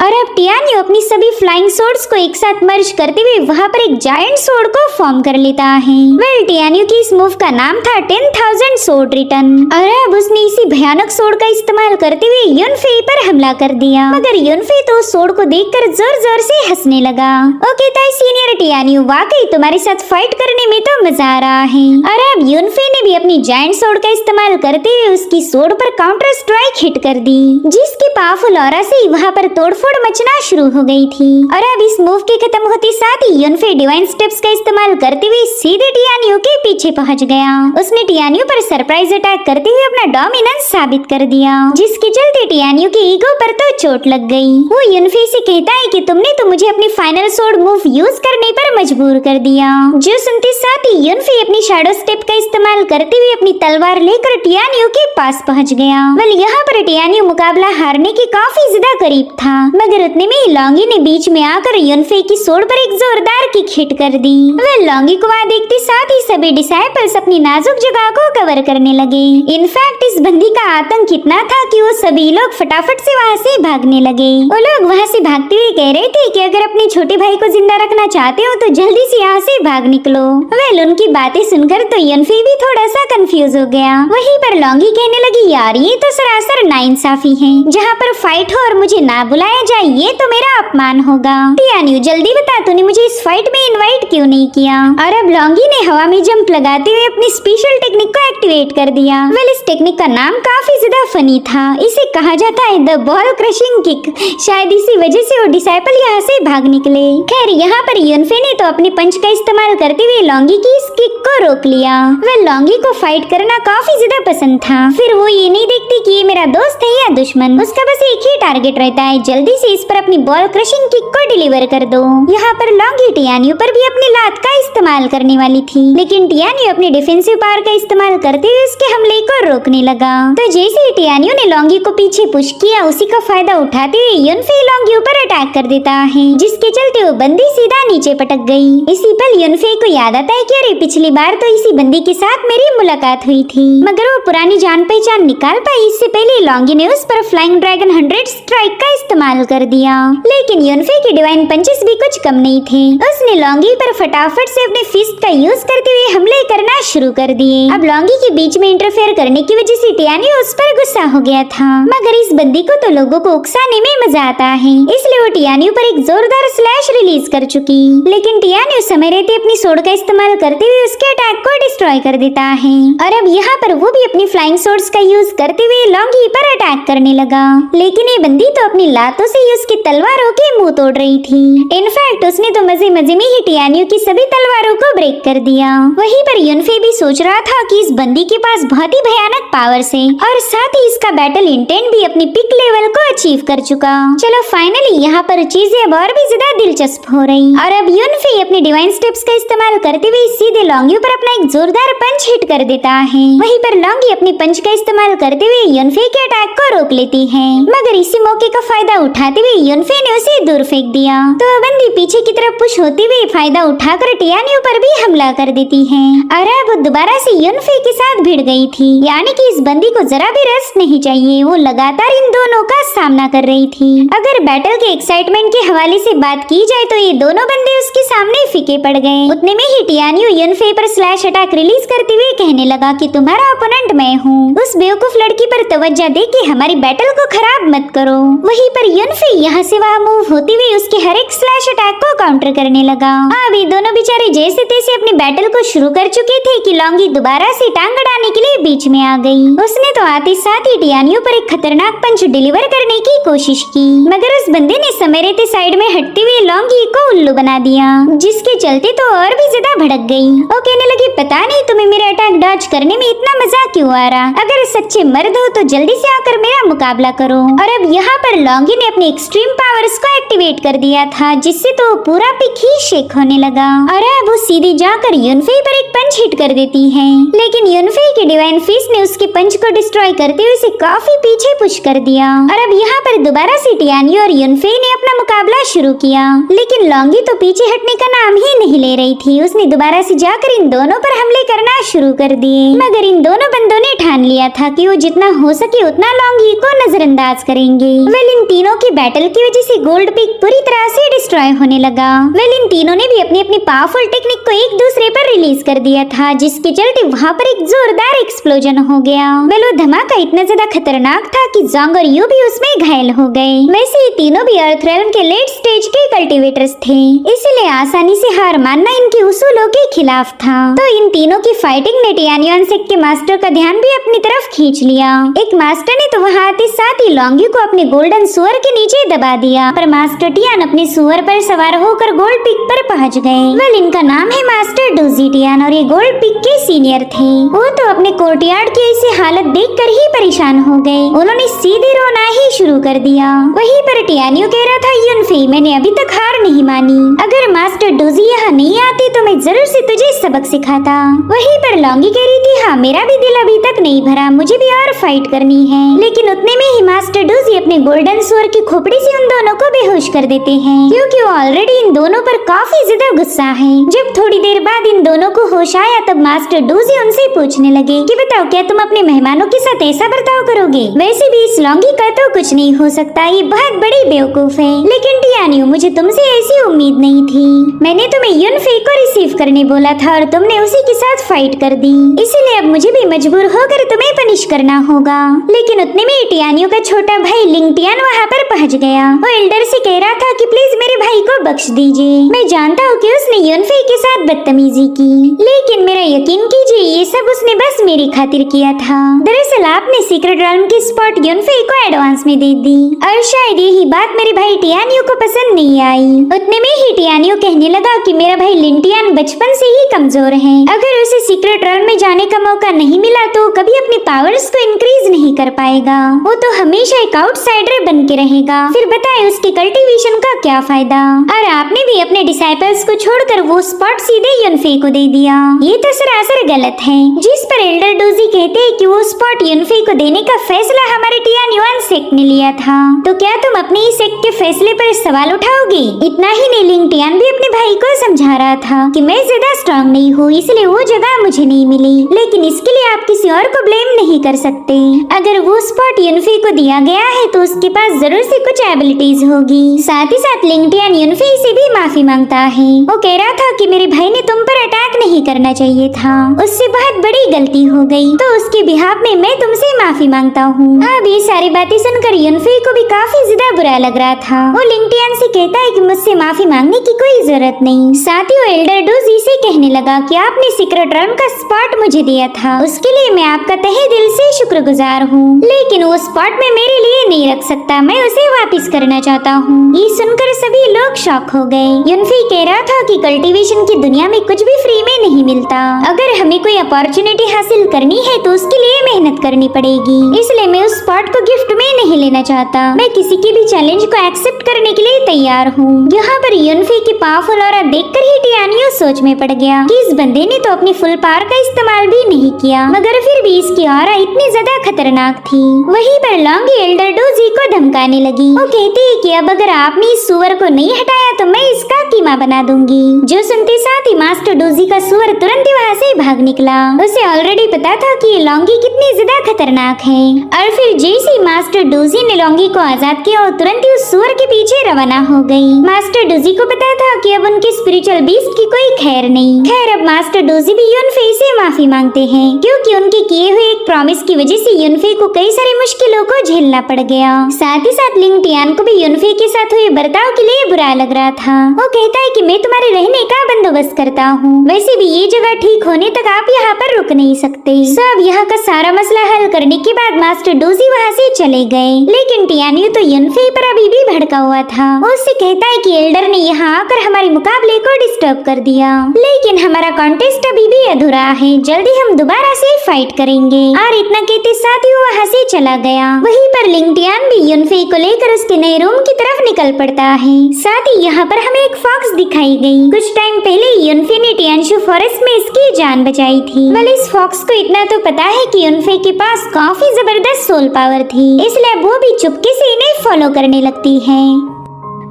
A: और अब टियानियो अपनी सभी फ्लाइंग सोर्ड्स को एक साथ मर्ज करते हुए वहाँ पर एक जायंट सोर्ड को फॉर्म कर लेता है। वेल, टियानियो की इस मूव का नाम था 10,000 सोर्ड रिटर्न। और अब उसने इसी भयानक सोर्ड का इस्तेमाल करते हुए युनफेई पर हमला कर दिया, मगर युनफेई तो सोर्ड को देखकर जोर जोर से हंसने लगा। ओके ताई सीनियर टियानियो, वाकई तुम्हारे साथ फाइट करने में तो मजा आ रहा है। और अब युनफेई ने भी अपनी जायंट सोर्ड का इस्तेमाल करते हुए उसकी सोर्ड पर काउंटर स्ट्राइक हिट कर दी, जिसकी पावरफुल ऑरा से वहाँ पर तोड़फोड़ मचना शुरू हो गई थी। और अब इस मूव के खत्म होते साथ ही युनफेई डिवाइन स्टेप्स का इस्तेमाल करते हुए सीधे टियानियो के पीछे पहुंच गया। उसने टियानियो पर सरप्राइज अटैक करते हुए अपना डोमिनेंस साबित कर दिया, जिसके चलते टियानियो के ईगो पर तो चोट लग गई। वो युनफेई से कहता है कि तुमने तो मुझे अपनी फाइनल सोर्ड मूव यूज करने पर मजबूर कर दिया। जो सुनते साथ ही युनफेई अपनी शैडो स्टेप का इस्तेमाल करते हुए अपनी तलवार लेकर टियानियो के पास पहुंच गया। वेल, यहाँ पर टियानियो मुकाबला हारने के काफी ज्यादा करीब था, मगर उतने में लॉन्गी ने बीच में आकर युनफेई की सोड पर एक जोरदार किक हिट कर दी। वेल, लॉन्गी को वहाँ देखते साथ ही सभी डिसाइपल्स अपनी नाजुक जगह को कवर करने लगे। इनफैक्ट इस बंदी का आतंक इतना था कि वो सभी लोग फटाफट से वहाँ से भागने लगे। वो लोग वहाँ से भागते हुए कह रहे थे कि अगर अपने छोटे भाई को जिंदा रखना चाहते हो तो जल्दी से यहाँ से भाग निकलो। वेल, उनकी बातें सुनकर तो युनफेई भी थोड़ा सा कंफ्यूज हो गया। वहीं पर लॉन्गी कहने लगी, यार ये तो सरासर नाइंसाफी है, जहाँ पर फाइट हो और मुझे ना बुलाया जाए ये तो मेरा अपमान होगा। टियानियो जल्दी बता, तूने मुझे इस फाइट में इनवाइट क्यों नहीं किया। और अब लॉन्गी ने हवा में जंप लगाते हुए अपनी स्पेशल टेक्निक को एक्टिवेट कर दिया। वेल, इस टेक्निक का नाम काफी ज्यादा फनी था। इसे कहा जाता है द बॉल क्रशिंग किक। शायद इसी वजह से वो डिसाइपल यहाँ से भाग निकले। खैर, यहाँ पर युनफेई ने तो अपने पंच का इस्तेमाल करते हुए लॉन्गी की इस किक को रोक लिया। वेल, लॉन्गी को फाइट करना काफी ज्यादा पसंद था। फिर वो ये नहीं देखती कि ये मेरा दोस्त है या दुश्मन, उसका बस एक ही टारगेट रहता है, जल्दी से इस पर अपनी बॉल क्रशिंग किक को डिलीवर कर दो। यहाँ पर लॉन्गी टियानियो पर भी अपनी लात का इस्तेमाल करने वाली थी, लेकिन टियानियो अपने डिफेंसिव पावर का इस्तेमाल करते हुए उसके हमले को रोकने लगा। तो जैसे ही टियानियो ने लॉन्गी को पीछे पुश किया, उसी का फायदा उठाते हुए युनफेई लॉन्गी ऊपर अटैक कर देता है, जिसके चलते वो बंदी सीधा नीचे पटक गई। इसी पल युनफेई को याद आता है कि अरे पिछली बार तो इसी बंदी के साथ मेरी मुलाकात हुई थी, मगर वो पुरानी जान पहचान निकाल पाई इससे पहले लॉन्गी ने उस पर फ्लाइंग ड्रैगन 100 स्ट्राइक का इस्तेमाल कर दिया। लेकिन युनफेई के डिवाइन पंचेस भी कुछ कम नहीं थे। उसने लॉन्गी पर फटाफट से अपने फिस्ट का यूज करते हुए हमले करना शुरू कर दिए। अब लॉन्गी के बीच में इंटरफेयर करने की वजह से टियानियो उस पर गुस्सा हो गया था, मगर इस बंदी को तो लोगों को उकसाने में मजा आता है, इसलिए वो टियानियो पर एक जोरदार स्लैश रिलीज कर चुकी। लेकिन टियानियो समय रहते अपनी सोड का इस्तेमाल करते हुए उसके अटैक को डिस्ट्रॉय कर देता है। और अब यहाँ पर वो भी अपनी फ्लाइंग सोर्ड्स का यूज करते हुए लॉन्गी पर अटैक करने लगा। लेकिन ये बंदी तो अपनी लातों हाथों से ही उसकी तलवारों के मुंह तोड़ रही थी। इनफैक्ट उसने तो मजे मजे में ही टियानियो की सभी तलवारों को ब्रेक कर दिया। वहीं पर युनफे भी सोच रहा था कि इस बंदी के पास बहुत ही भयानक पावर्स है और साथ ही इसका बैटल इंटेंट भी अपनी पिक लेवल को अचीव कर चुका। चलो फाइनली यहाँ पर चीजें अब और भी ज्यादा दिलचस्प हो रही और अब युनफे अपने डिवाइन स्टेप्स का इस्तेमाल करते हुए सीधे लोंगी पर अपना एक जोरदार पंच हिट कर देता है। वहीं पर लोंगी अपनी पंच का इस्तेमाल करते हुए युनफे के अटैक को रोक लेती है, मगर इसी मौके का फायदा उठाते हुए युनफे ने उसे दूर फेंक दिया। तो बंदी पीछे की तरफ पुश होते हुए फायदा उठाकर टियानियो पर भी हमला कर देती है और अब वो दोबारा से युनफे के साथ भिड़ गई थी। यानी कि इस बंदी को जरा भी रेस्ट नहीं चाहिए, वो लगातार इन दोनों का सामना कर रही थी। अगर बैटल के एक्साइटमेंट के हवाले से बात की जाए तो ये दोनों बंदे उसके सामने फीके पड़ गए। उतने में ही टियानियो युनफे पर स्लैश अटैक रिलीज करते हुए कहने लगा कि तुम्हारा ओपोनेंट मैं हूँ, उस बेवकूफ लड़की पर तवज्जो दे के हमारी बैटल को खराब मत करो। वहीं पर युनफे यहाँ से वहाँ मूव होती हुई उसके हर एक स्लैश अटैक को काउंटर करने लगा। अब ये दोनों बेचारे जैसे तैसे अपनी बैटल को शुरू कर चुके थे कि लोंगी दोबारा से टांग अड़ाने के लिए बीच में आ गई। उसने तो आते साथ ही टियानियो पर एक खतरनाक पंच डिलीवर करने की कोशिश की, मगर उस बंदे ने समय रहते साइड में हटते हुए लोंगी को उल्लू बना दिया, जिसके चलते तो और भी ज्यादा भड़क गई। वो कहने लगी पता नहीं तुम्हें मेरा अटैक डॉज करने में इतना मजा क्यों आ रहा, अगर सच्चे मर्द हो तो जल्दी से आकर मेरा मुकाबला करो। और अब यहाँ पर लोंगी ने अपनी एक्सट्रीम पावर्स को एक्टिवेट कर दिया था, जिससे तो पूरा पिक ही शेक होने लगा और अब वो सीधे जाकर युनफे पर एक पंच हिट कर देती है। लेकिन युनफे की डिवाइन फिस्ट ने उसके पंच को डिस्ट्रॉय करते हुए उसे काफी पीछे पुश कर दिया और अब यहाँ पर दोबारा से टियानियो और युनफे ने अपना मुकाबला शुरू किया। लेकिन लोंगी तो पीछे हटने का नाम ही नहीं ले रही थी। उसने दोबारा से जाकर इन दोनों पर हमले करना शुरू कर दिए, मगर इन दोनों बंदों ने ठान लिया था कि वो जितना हो सके उतना लोंगी को नजरअंदाज करेंगे। वेल इन तीनों की बैटल की वजह से गोल्ड पिक पूरी तरह से डिस्ट्रॉय होने लगा। वेल इन तीनों ने भी अपनी अपनी पावरफुल टेक्निक को एक दूसरे पर रिलीज कर दिया था, जिसके चलते वहाँ पर एक जोरदार एक्सप्लोजन हो गया। वेल वो धमाका इतना ज्यादा खतरनाक था कि जोंग और यू भी उसमें घायल हो गए। वैसे ये तीनों भी अर्थ रेल्म के लेट स्टेज के कल्टीवेटर्स थे, इसलिए आसानी से हार मानना इनके उसूलों के खिलाफ था। तो इन तीनों की फाइटिंग ने टियानियो के मास्टर का ध्यान भी अपनी तरफ खींच लिया। एक मास्टर ने तो वहाँ आते साथ ही लोंगी को अपने गोल्डन सुअर के नीचे दबा दिया, पर मास्टर टियान अपने सुअर पर सवार होकर गोल्ड पिक पर पहुँच गए। वेल इनका नाम है मास्टर डोजी टियान और ये गोल्ड पिक के सीनियर थे। वो तो अपने कोर्टयार्ड की ऐसी हालत देखकर ही परेशान हो गए, उन्होंने सीधे रोना ही शुरू कर दिया। वहीं पर टियानियो कह रहा था युनफे मैंने अभी तक हार नहीं मानी, अगर मास्टर डोजी यहाँ नहीं आते तो मैं जरूर से तुझे सबक सिखाता। वहीं पर लोंगी कह रही थी हाँ मेरा भी दिल अभी तक नहीं भरा, मुझे भी और फाइट करनी है। लेकिन उतने में ही मास्टर डोजी अपने गोल्डन सुअर की खोपड़ी से उन दोनों को बेहोश कर देते हैं, क्योंकि वो ऑलरेडी इन दोनों पर काफी ज्यादा गुस्सा है। जब थोड़ी देर बाद इन दोनों को होश आया तब मास्टर डोजी उनसे पूछने लगे कि बताओ क्या तुम अपने मेहमानों के साथ ऐसा बर्ताव करोगे? वैसे भी इस लोंगी का तो कुछ नहीं हो सकता, ये बहुत बड़ी बेवकूफ है। लेकिन टियानियो मुझे तुमसे ऐसी उम्मीद नहीं थी, मैंने तुम्हें युनफे को रिसीव करने बोला था और तुमने उसी के साथ फाइट कर दी, इसीलिए अब मुझे भी मजबूर होकर तुम्हें पनिश करना होगा। लेकिन उतने में टियानियो का छोटा भाई लिंगटियान वहाँ पर पहुँच गया। वो एल्डर से कह रहा था कि प्लीज मेरे भाई को बख्श दीजिए, मैं जानता हूँ कि उसने युनफे के साथ बदतमीजी की, लेकिन मेरा यकीन कीजिए ये सब उसने बस मेरी खातिर किया था। दरअसल आपने सीक्रेट रेल्म की स्पॉट युनफे को एडवांस में दे दी और शायद यही बात मेरे भाई टियानियो को पसंद नहीं आई। उतने में ही टियानियो कहने लगा कि मेरा भाई लिंगटियान बचपन से ही कमजोर है, अगर उसे सीक्रेट रेल्म में जाने का मौका नहीं मिला तो कभी अपनी पावर्स को इंक्रीज नहीं कर पाएगा, वो तो हमेशा एक आउटसाइडर बन के रहेगा। फिर बताए उसके कल्टीवेशन का क्या फायदा? और आपने भी अपने डिसाइपल्स को छोड़कर वो स्पॉट सीधे युनफे को दे दिया, ये तो सरासर गलत है। जिस पर एल्डर डोजी कहते हैं कि वो स्पॉट युनफे को देने का फैसला हमारे टियानियो सेक्ट ने लिया था, तो क्या तुम अपने ही सेक्ट के फैसले पर सवाल उठाओगे? इतना ही नहीं लिंगटियान भी अपने भाई को समझा रहा था कि मैं ज्यादा स्ट्रांग नहीं हूँ, इसलिए वो जगह मुझे नहीं मिली, लेकिन इसके लिए आप किसी और को ब्लेम नहीं कर सकते। अगर वो स्पॉट युनफे को दिया गया है तो उसके पास जरूर से कुछ एबिलिटीज होगी। साथ ही साथ लिंगटियान युनफे से भी माफी मांगता है, वो कह रहा था कि मेरे भाई ने तुम पर अटैक नहीं करना चाहिए था, उससे बहुत बड़ी गलती हो गई, तो उसके बिहाफ में मैं तुमसे माफी मांगता हूँ। अब ये सारी बातें सुनकर युनफे को भी काफी ज्यादा बुरा लग रहा था। वो लिंगटियान से कहता है कि मुझसे माफी मांगने की कोई जरूरत नहीं। साथ ही वो एल्डर डोजी से कहने लगा कि आपने सीक्रेट रेल्म का स्पॉट मुझे दिया था, उसके लिए मैं आपका तहे दिल से शुक्र शुक्रगुजार हूँ, लेकिन वो स्पॉट में मेरे लिए नहीं रख सकता, मैं उसे वापस करना चाहता हूँ। ये सुनकर सभी लोग शॉक हो गए। युनफी कह रहा था कि कल्टीवेशन की दुनिया में कुछ भी फ्री में नहीं मिलता। अगर हमें कोई अपॉर्चुनिटी हासिल करनी है तो उसके लिए मेहनत करनी पड़ेगी, इसलिए मैं उस स्पॉट को गिफ्ट में नहीं लेना चाहता। मैं किसी के भी चैलेंज को एक्सेप्ट करने के लिए तैयार हूँ। यहाँ पर युनफी की पावरफुल ऑरा देखकर ही टियानियो सोच में पड़ गया कि इस बंदे ने तो अपनी फुल पावर का इस्तेमाल भी नहीं किया, मगर फिर भी इसकी ऑरा इतनी ज्यादा खतरनाक थी। वहीं पर लॉन्गी एल्डर डोजी को धमकाने लगी। वो कहती है कि अब अगर आपने इस सुअर को नहीं हटाया तो मैं इसका कीमा बना दूंगी। जो सुनते साथ ही मास्टर डोजी का सुअर तुरंत ही वहाँ से भाग निकला। उसे ऑलरेडी पता था कि ये लॉन्गी कितनी ज्यादा खतरनाक है। और फिर जैसे ही मास्टर डोजी ने लॉन्गी को आजाद किया और तुरंत ही उस सुअर के पीछे रवाना हो गई। मास्टर डोजी को पता था कि अब उनके स्पिरिचुअल बीस्ट की कोई खैर नहीं। खैर अब मास्टर डोजी भी युनफे से माफी मांगते हैं, क्योंकि उनके किए हुए एक प्रॉमिस की वजह से युनफे को कई सारी मुश्किलों को झेलना पड़ गया। साथ ही साथ लिंग टियान को भी युनफे के साथ हुए बर्ताव के लिए बुरा लग रहा था। वो कहता है कि मैं तुम्हारे रहने का बंदोबस्त करता हूँ, वैसे भी ये जगह ठीक होने तक आप यहाँ पर रुक नहीं सकते। सब यहाँ का सारा मसला हल करने के बाद मास्टर डोजी वहाँ से चले गए, लेकिन टियानियो तो युनफे पर अभी भी भड़का हुआ था। वो उससे कहता है कि एल्डर ने यहाँ आकर हमारे मुकाबले को डिस्टर्ब कर दिया, लेकिन हमारा कॉन्टेस्ट अभी भी अधूरा है, जल्दी हम दोबारा से फाइट करेंगे। और इतना कहते साथ ही वो वहाँ से चला गया। वहीं पर लिंग टियान भी युनफे को लेकर उसके नए रूम की तरफ निकल पड़ता है। साथ ही यहाँ पर हमें एक फॉक्स दिखाई गई। कुछ टाइम पहले युनफे ने टियानशु फॉरेस्ट में इसकी जान बचाई थी। वेल इस फॉक्स को इतना तो पता है कि युनफे के पास काफी जबरदस्त सोल पावर थी, इसलिए वो भी चुपके से इन्हें फॉलो करने लगती है।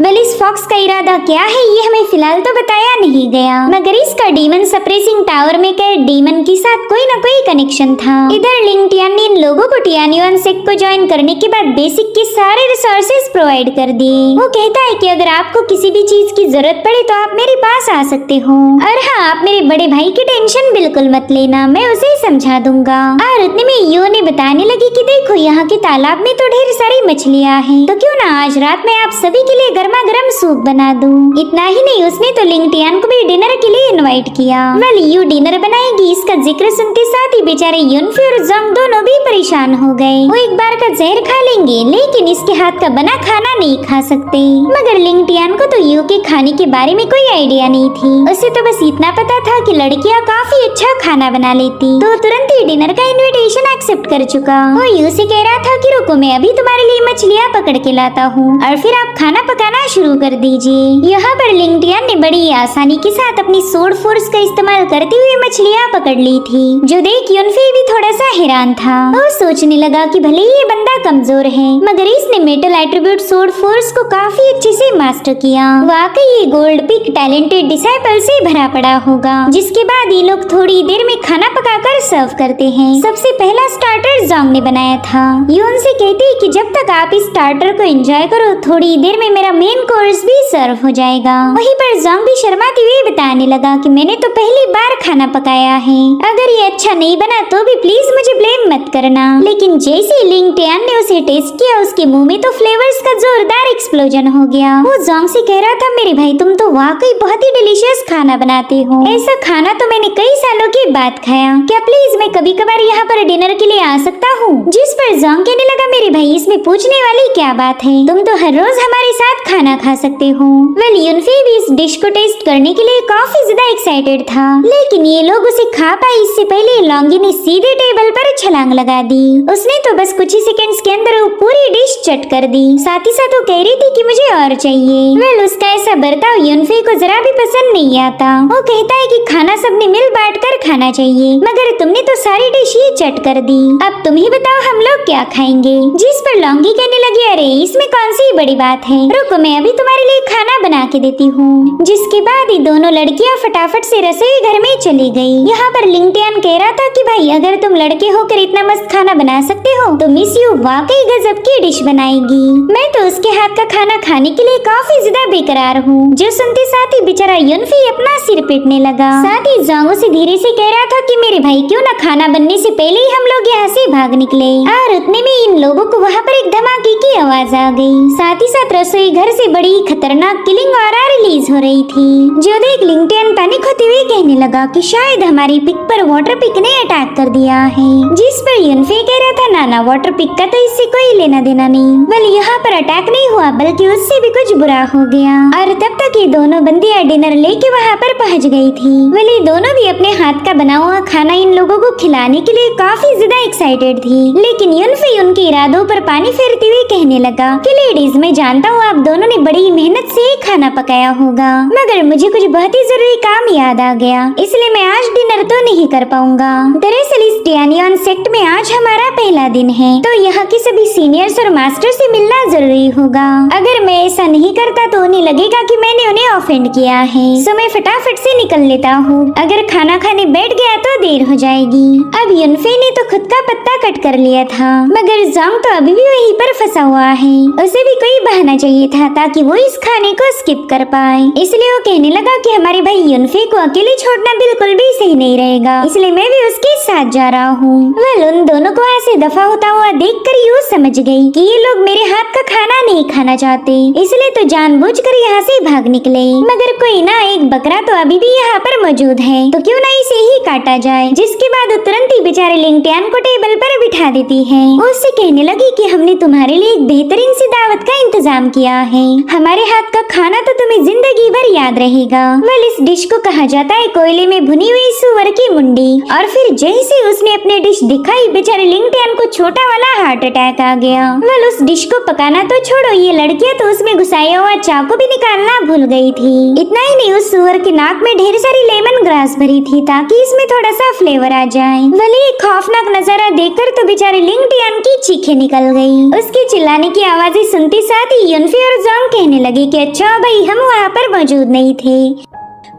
A: वेल इस फॉक्स का इरादा क्या है ये हमें फिलहाल तो बताया नहीं गया, मगर इसका डीमन सप्रेसिंग टावर में कैद डीमन के साथ कोई न कोई कनेक्शन था। इधर लिंग टियान ने इन लोगों को टियानियो सेक्ट को ज्वाइन करने के बाद बेसिक के सारे रिसोर्सेज प्रोवाइड कर दिए। वो कहता है कि अगर आपको किसी भी चीज की जरूरत पड़े तो आप मेरे पास आ सकते हो, और हाँ आप मेरे बड़े भाई की टेंशन बिल्कुल मत लेना, मैं उसे समझा दूंगा। और उतने में यो ने बताने लगी कि देखो यहाँ के तालाब में तो ढेर सारी मछलियाँ हैं, तो क्यों ना आज रात में आप सभी के लिए गर्मा-गर्म सूप बना दूं। इतना ही नहीं उसने तो लिंग टियान को भी डिनर के लिए इनवाइट किया। वेल यू डिनर बनाएगी इसका जिक्र सुनते साथ ही बेचारे युनफे और जोंग दोनों भी परेशान हो गए। वो एक बार का जहर खा लेंगे लेकिन इसके हाथ का बना खाना नहीं खा सकते। मगर लिंग टियान को तो यू के खाने के बारे में कोई आइडिया नहीं थी, उसे तो बस इतना पता था कि लड़कियाँ काफी अच्छा खाना बना लेती, तो तुरंत ही डिनर का इन्विटेशन एक्सेप्ट कर चुका। वो यू से कह रहा था कि रुको मैं अभी तुम्हारे लिए मछलियाँ पकड़ के लाता हूँ और फिर आप खाना पकाना शुरू कर दीजिए। यहाँ पर लिंग टियान ने बड़ी आसानी के साथ अपनी सोर्ड फोर्स का इस्तेमाल करते हुए मछलियाँ पकड़ ली थी, जो देख युनफे भी थोड़ा सा हैरान था। वो सोचने लगा कि भले ही ये बंदा कमजोर है मगर इसने मेटल एट्रीब्यूट सोर्ड फोर्स को काफी अच्छे से मास्टर किया। वाकई ये गोल्ड पिक टैलेंटेड डिसाइपल से भरा पड़ा होगा। जिसके बाद ये लोग थोड़ी देर में खाना पकाकर सर्व करते हैं। सबसे पहला स्टार्टर जोंग ने बनाया था। यून से कहती है कि जब तक आप इस स्टार्टर को एंजॉय करो थोड़ी देर में मेरा मेन कोर्स भी सर्व हो जाएगा। वहीं पर जोंग भी शर्माते हुए बताने लगा कि मैंने तो पहली बार खाना पकाया है, अगर ये अच्छा नहीं बना तो भी प्लीज मुझे ब्लेम मत करना। लेकिन जैसे लिंग टियान ने उसे टेस्ट किया उसके मुंह में तो फ्लेवर्स का जोरदार एक्सप्लोजन हो गया। वो जोंग से कह रहा था मेरे भाई तुम तो वाकई बहुत ही डिलीशियस खाना बनाते हो, ऐसा खाना तो मैंने कई सालों के बाद खाया, क्या प्लीज मैं कभी कभार यहाँ पर डिनर के लिए आ सकता हूँ। जिस पर जोंग कहने लगा मेरे भाई इसमें पूछने वाली क्या बात है, तुम तो हर रोज हमारे साथ खाना खा सकते हो। वेल युनफे भी इस डिश को टेस्ट करने के लिए काफी ज्यादा एक्साइटेड था, लेकिन ये लोग उसे खा पाए इससे पहले लॉन्गी ने सीधे टेबल पर छलांग लगा दी। उसने तो बस कुछ ही सेकंड्स के अंदर वो पूरी डिश चट कर दी। साथ ही साथ वो कह रही थी कि मुझे और चाहिए। वेल उसका ऐसा बर्ताव युनफे को जरा भी पसंद नहीं आता। वो कहता है कि खाना सबने मिल बांट कर खाना चाहिए, मगर तुमने तो सारी डिश ही चट कर दी, अब तुम ही बताओ हम लोग क्या खाएंगे। जिस पर लॉन्गी कहने लगी अरे इसमें कौन सी बड़ी बात है, रुको मैं अभी तुम्हारे लिए खाना बना के देती हूँ। जिसके बाद ही दोनों लड़कियाँ फटाफट से रसोई घर में चली गई। यहाँ पर लिंग टियान कह रहा था कि भाई अगर तुम लड़के होकर इतना मस्त खाना बना सकते हो तो मिस यू वाकई गजब की डिश बनाएगी। मैं तो उसके हाथ का खाना खाने के लिए काफी ज्यादा बेकरार हूँ। जो सुनते साथ ही बेचारा युनफे अपना सिर पीटने लगा। साथ ही जोंग से धीरे से कह रहा था कि मेरे भाई क्यों ना खाना बनने से पहले ही हम लोग यहाँ से भाग निकले। और उतने में इन लोगों को वहाँ पर एक धमाके की आवाज आ गई। साथ ही साथ रसोई घर से बड़ी खतरनाक किलिंग ऑरा रिलीज हो रही थी, जो देख लिंग टियान पैनिक होते हुए कहने लगा कि शायद हमारी पिक पर वाटर पिक ने अटैक कर दिया है। जिस जिस पर युनफे कह रहा था नाना वाटर पिक का तो इससे कोई लेना देना नहीं। बल यहाँ पर अटैक नहीं हुआ बल्कि उससे भी कुछ बुरा हो गया और तब तक ये दोनों बंदियां डिनर लेके वहाँ पर पहुँच गई थी। वली दोनों भी अपने हाथ का बना हुआ खाना इन लोगों को खिलाने के लिए काफी ज्यादा एक्साइटेड थी, लेकिन युनफे उनके इरादों पर पानी फेरते हुए कहने लगा कि लेडीज मैं जानता हूँ आप दोनों ने बड़ी मेहनत से खाना पकाया होगा, मगर मुझे कुछ बहुत ही जरूरी काम याद आ गया, इसलिए मैं आज डिनर तो नहीं कर पाऊंगा। दरअसल इस टियानियन सेक्ट में आज हमारा पहला दिन है, तो यहाँ के सभी सीनियर्स और मास्टर से मिलना जरूरी होगा। अगर मैं ऐसा नहीं करता तो उन्हें लगेगा कि मैंने उन्हें ऑफेंड किया है, सो मैं फटाफट से निकल लेता हूँ। अगर खाना खाने बैठ गया तो देर हो जाएगी। अब युनफे ने तो खुद का पत्ता कट कर लिया था, मगर जोंग तो अभी भी वहीं पर फंसा हुआ है। उसे भी कोई बहाना चाहिए था ताकि वो इस खाने को स्किप कर पाए, इसलिए वो कहने लगा कि हमारे भाई युनफे को अकेले छोड़ना बिल्कुल भी सही नहीं रहेगा, इसलिए मैं भी उसके साथ जा रहा हूँ। वेल उन दोनों को वहाँ से दफा होता हुआ देखकर यूँ समझ गई कि ये लोग मेरे हाथ का खाना नहीं खाना चाहते, इसलिए तो जानबूझकर यहाँ से भाग निकले। मगर कोई ना, एक बकरा तो अभी भी यहाँ पर मौजूद है, तो क्यों ना इसे ही काटा जाए। जिसके बाद तुरंत ही बेचारे लिंगटियान को टेबल पर बिठा देती है। वो उससे कहने लगी कि हमने तुम्हारे लिए एक बेहतरीन सी दावत का इंतजाम किया है, हमारे हाथ का खाना तो तुम्हें जिंदगी भर याद रहेगा। वेल इस डिश को कहा जाता है कोयले में भुनी हुई सुअर की मुंडी। और फिर जैसे उसने अपनी डिश दिखाई बेचारे लिंगटियान को छोटा वाला हार्ट अटैक आ गया। वेल उस डिश को पकाना तो छोड़ो, ये लड़कियां तो उसमें घुसाया हुआ चाकू भी निकालना भूल गई थी। इतना ही नहीं, उस सुअर के नाक में ढेर सारी लेमन ग्रास भरी थी ताकि इसमें थोड़ा सा फ्लेवर आ जाए। भले खौफनाक नजारा देखकर तो बेचारे लिंगटियान की चीखें निकल गई। उसके चिल्लाने की आवाजें सुनते साथ ही युनफे और जोंग कहने लगे कि अच्छा भाई हम वहाँ पर मौजूद नहीं थे,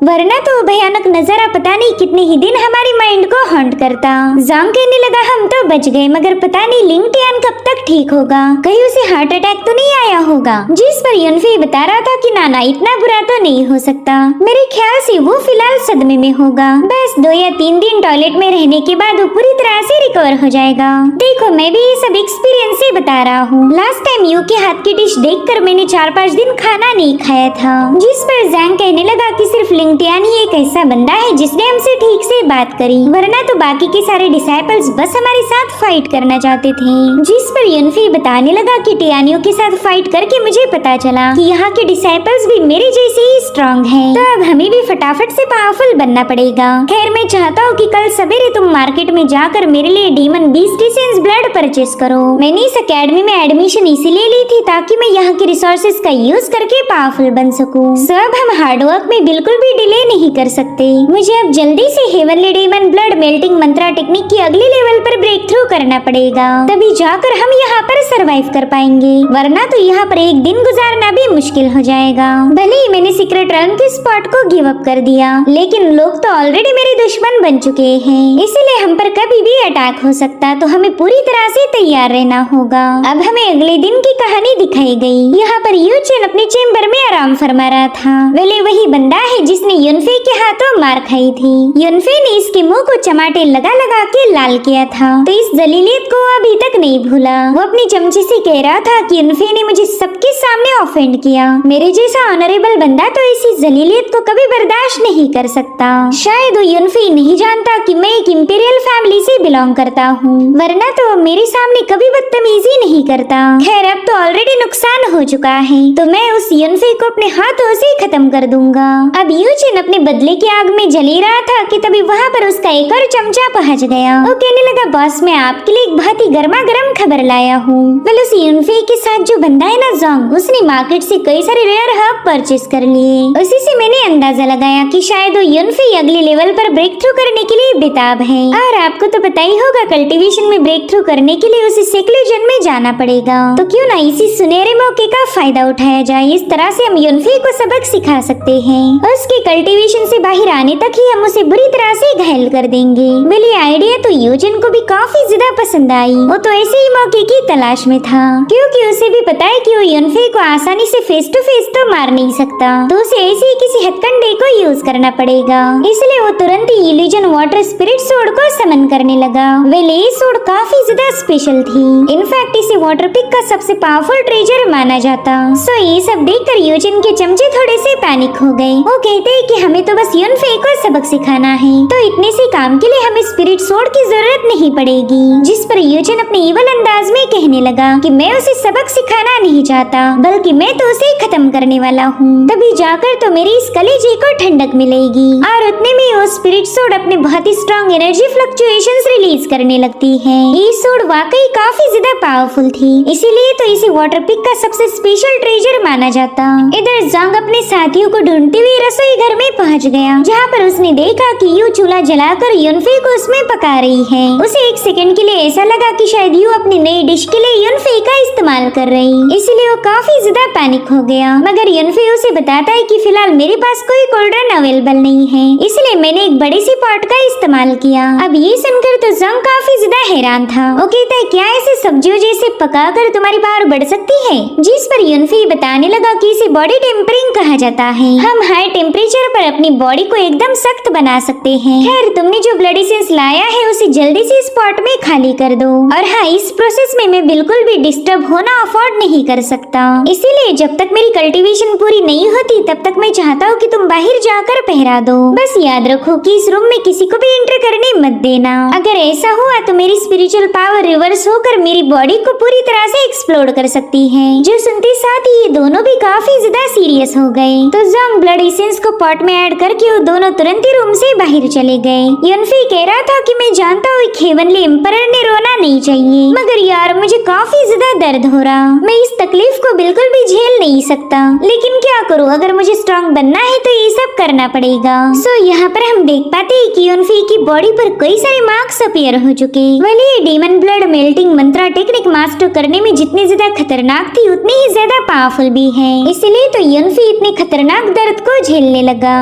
A: वरना तो भयानक नजारा पता नहीं कितने ही दिन हमारी माइंड को हॉन्ट करता। जोंग कहने लगा हम तो बच गए, मगर पता नहीं लिंगटियान कब तक ठीक होगा, कहीं उसे हार्ट अटैक तो नहीं आया होगा। जिस पर युनफे बता रहा था कि नाना इतना बुरा तो नहीं हो सकता, मेरे ख्याल से वो फिलहाल सदमे में होगा, बस 2 या 3 दिन टॉयलेट में रहने के बाद वो पूरी तरह से रिकवर हो जाएगा। देखो मैं भी ये सब एक्सपीरियंस से बता रहा हूँ, लास्ट टाइम यू के हाथ की डिश देखकर मैंने 4-5 दिन खाना नहीं खाया था। जिस पर जोंग कहने लगा कि सिर्फ लिंगटियान ही एक ऐसा बंदा है जिसने हमसे ठीक से बात करी, वरना तो बाकी के सारे डिसाइपल्स बस हमारे साथ फाइट करना चाहते थे। जिस पर युनफे बताने लगा कि टियानियों के साथ फाइट करके मुझे पता चला कि यहाँ के डिसाइपल्स भी मेरे जैसे ही स्ट्रॉन्ग हैं, तो अब हमें भी फटाफट से पावरफुल बनना पड़ेगा। खैर मैं चाहता हूँ कि कल सवेरे तुम मार्केट में जाकर मेरे लिए demon beast essence blood purchase करो। मैंने इस एकेडमी में एडमिशन इसीलिए ली थी ताकि मैं यहाँ के रिसोर्सेज का यूज करके पावरफुल बन सकूँ। सब हम हार्डवर्क में बिल्कुल भी डिले नहीं कर सकते। मुझे अब जल्दी से हेवनली डीमन ब्लड मेल्टिंग मंत्रा टेक्निक की अगले लेवल पर ब्रेक थ्रू करना पड़ेगा, तभी जाकर हम यहाँ पर सरवाइव कर पाएंगे, वरना तो यहाँ पर एक दिन गुजारना भी मुश्किल हो जाएगा। भले ही मैंने सीक्रेट रन के स्पॉट को गिव अप कर दिया, लेकिन लोग तो ऑलरेडी मेरे दुश्मन बन चुके हैं, इसीलिए हम पर कभी भी अटैक हो सकता, तो हमें पूरी तरह से तैयार रहना होगा। अब हमें अगले दिन की कहानी दिखाई गई। यहाँ पर यू चेन अपने चेम्बर में आराम फरमा रहा था। वेले वही बंदा है जिसने युनफे के हाथों मार खाई थी। युनफे ने इसके मुंह को चमाटे लगा लगा के लाल किया था, तो इस जलीलियत को अभी तक नहीं भूला। वो अपनी चमची से कह रहा था कि युनफे ने मुझे सबके सामने ऑफेंड किया, मेरे जैसा ऑनरेबल बंदा तो इसी जलीलियत को कभी बर्दाश्त नहीं कर सकता। शायद वो युनफे नहीं जानता कि मैं एक इंपीरियल फैमिली से बिलोंग करता हूँ, वरना तो वो मेरे सामने कभी बदतमीजी नहीं करता। खैर अब तो ऑलरेडी नुकसान हो चुका है, तो मैं उस युनफे को अपने हाथों से खत्म कर दूंगा। अब यूचिन अपने बदले की आग में जली रहा था कि तभी वहाँ पर उसका एक और चमचा पहुँच गया। वो कहने लगा बॉस मैं आपके लिए एक बहुत ही गर्मा गर्म खबर लाया हूँ। वेल उस युनफे के साथ जो बंदा है ना जोंग, उसने मार्केट से कई सारे रेयर हर्ब परचेस कर लिए। उसी से मैंने अंदाजा लगाया कि शायद वो युनफे अगले लेवल पर ब्रेक थ्रू करने के लिए बेताब है। और आपको तो पता ही होगा कल्टीवेशन में ब्रेक थ्रू करने के लिए उसे सेक्लूजन में जाना पड़ेगा, तो क्यों ना इसी सुनहरे मौके का फायदा उठाया जाए। इस तरह से हम युनफे को सबक सिखा सकते हैं। उसके कल्टीवेशन से बाहर आने तक ही हम उसे बुरी तरह से घायल कर देंगे। मेरी आइडिया तो यूजिन को भी काफी ज्यादा पसंद आई। वो तो ऐसे ही मौके की तलाश में था, क्योंकि उसे भी पता है कि वो युनफे को आसानी से फेस टू फेस तो मार नहीं सकता, तो उसे ऐसे ही किसी हथकंडे को यूज करना पड़ेगा। इसलिए वो तुरंत ही इल्यूजन वाटर स्पिरिट सोड को समन करने लगा। वेल ये सोड काफी ज्यादा स्पेशल थी, इनफैक्ट इसे वाटर पिक का सबसे पावरफुल ट्रेजर माना जाता। सो ये सब देखकर यूजिन के चमचे थोड़े से पैनिक हो गए। वो कहते बोले कि हमें तो बस यूनफे को सबक सिखाना है, तो इतने से काम के लिए हमें स्पिरिट सोर्ड की जरूरत नहीं पड़ेगी। जिस पर यूजन अपने इवल अंदाज में कहने लगा कि मैं उसे सबक सिखाना नहीं चाहता, बल्कि मैं तो उसे खत्म करने वाला हूँ। तभी जाकर तो मेरी इस कलेजे को ठंडक मिलेगी। और उतने में वो स्पिरिट सोर्ड अपने बहुत ही स्ट्रॉन्ग एनर्जी फ्लक्चुएशंस रिलीज करने लगती है। ये सोर्ड वाकई काफी ज्यादा पावरफुल थी, इसीलिए तो इसे वाटर पिक का सबसे स्पेशल ट्रेजर माना जाता। इधर ज़ोंग अपने साथियों को ढूंढते हुए रसोई घर में पहुंच गया, जहां पर उसने देखा कि यू चूल्हा जलाकर यूनफे को उसमें पका रही है। उसे एक सेकंड के लिए ऐसा लगा कि शायद यू अपनी नई डिश के लिए यूनफे का इस्तेमाल कर रही, इसलिए वो काफी ज्यादा पैनिक हो गया। मगर यूनफे उसे बताता है कि फिलहाल मेरे पास कोई कोल्ड्रन अवेलेबल नहीं है, इसलिए मैंने एक बड़ी सी पॉट का इस्तेमाल किया। अब ये सुनकर तो ज़ोंग काफी ज्यादा हैरान था। वो कहता है क्या ऐसे सब्जियों जैसे पकाकर तुम्हारी पावर बढ़ सकती है? जिस पर यूनफे बताने लगा कि इसे बॉडी टेम्परिंग कहा जाता है। हम हाई टेम्परेचर पर अपनी बॉडी को एकदम सख्त बना सकते हैं। खैर तुमने जो ब्लड एसेंस लाया है उसे जल्दी से इस पॉट में खाली कर दो। और हाँ, इस प्रोसेस में मैं बिल्कुल भी डिस्टर्ब होना अफोर्ड नहीं कर सकता, इसीलिए जब तक मेरी कल्टीवेशन पूरी नहीं होती तब तक मैं चाहता हूँ कि तुम बाहर जाकर पहरा दो। बस याद रखो कि इस रूम में किसी को भी एंटर करने मत देना। अगर ऐसा हुआ तो मेरी स्पिरिचुअल पावर रिवर्स होकर मेरी बॉडी को पूरी तरह से एक्सप्लोड कर सकती है। जो सुनते साथ ही ये दोनों भी काफी ज्यादा सीरियस हो गए। तो ज़ोंग ब्लड एसेंस को पॉट में ऐड करके वो दोनों तुरंत ही रूम से बाहर चले गए। यूनफे कह रहा था कि मैं जानता हूँ हेवनली एम्परर ने रोना नहीं चाहिए, मगर यार मुझे काफी ज्यादा दर्द हो रहा, मैं इस तकलीफ को बिल्कुल भी झेल नहीं सकता। लेकिन क्या करूँ, अगर मुझे स्ट्रॉन्ग बनना है तो ये सब करना पड़ेगा। सो यहाँ पर हम देख पाते हैं कि यूनफे की बॉडी पर कई सारे मार्क्स अपीयर हो चुके। भले ये डीमन ब्लड मेल्टिंग मंत्रा टेक्निक मास्टर करने में जितनी ज्यादा खतरनाक थी उतनी ही ज्यादा पावरफुल भी है, इसलिए तो यूनफे इतने खतरनाक दर्द को झेलने लगा।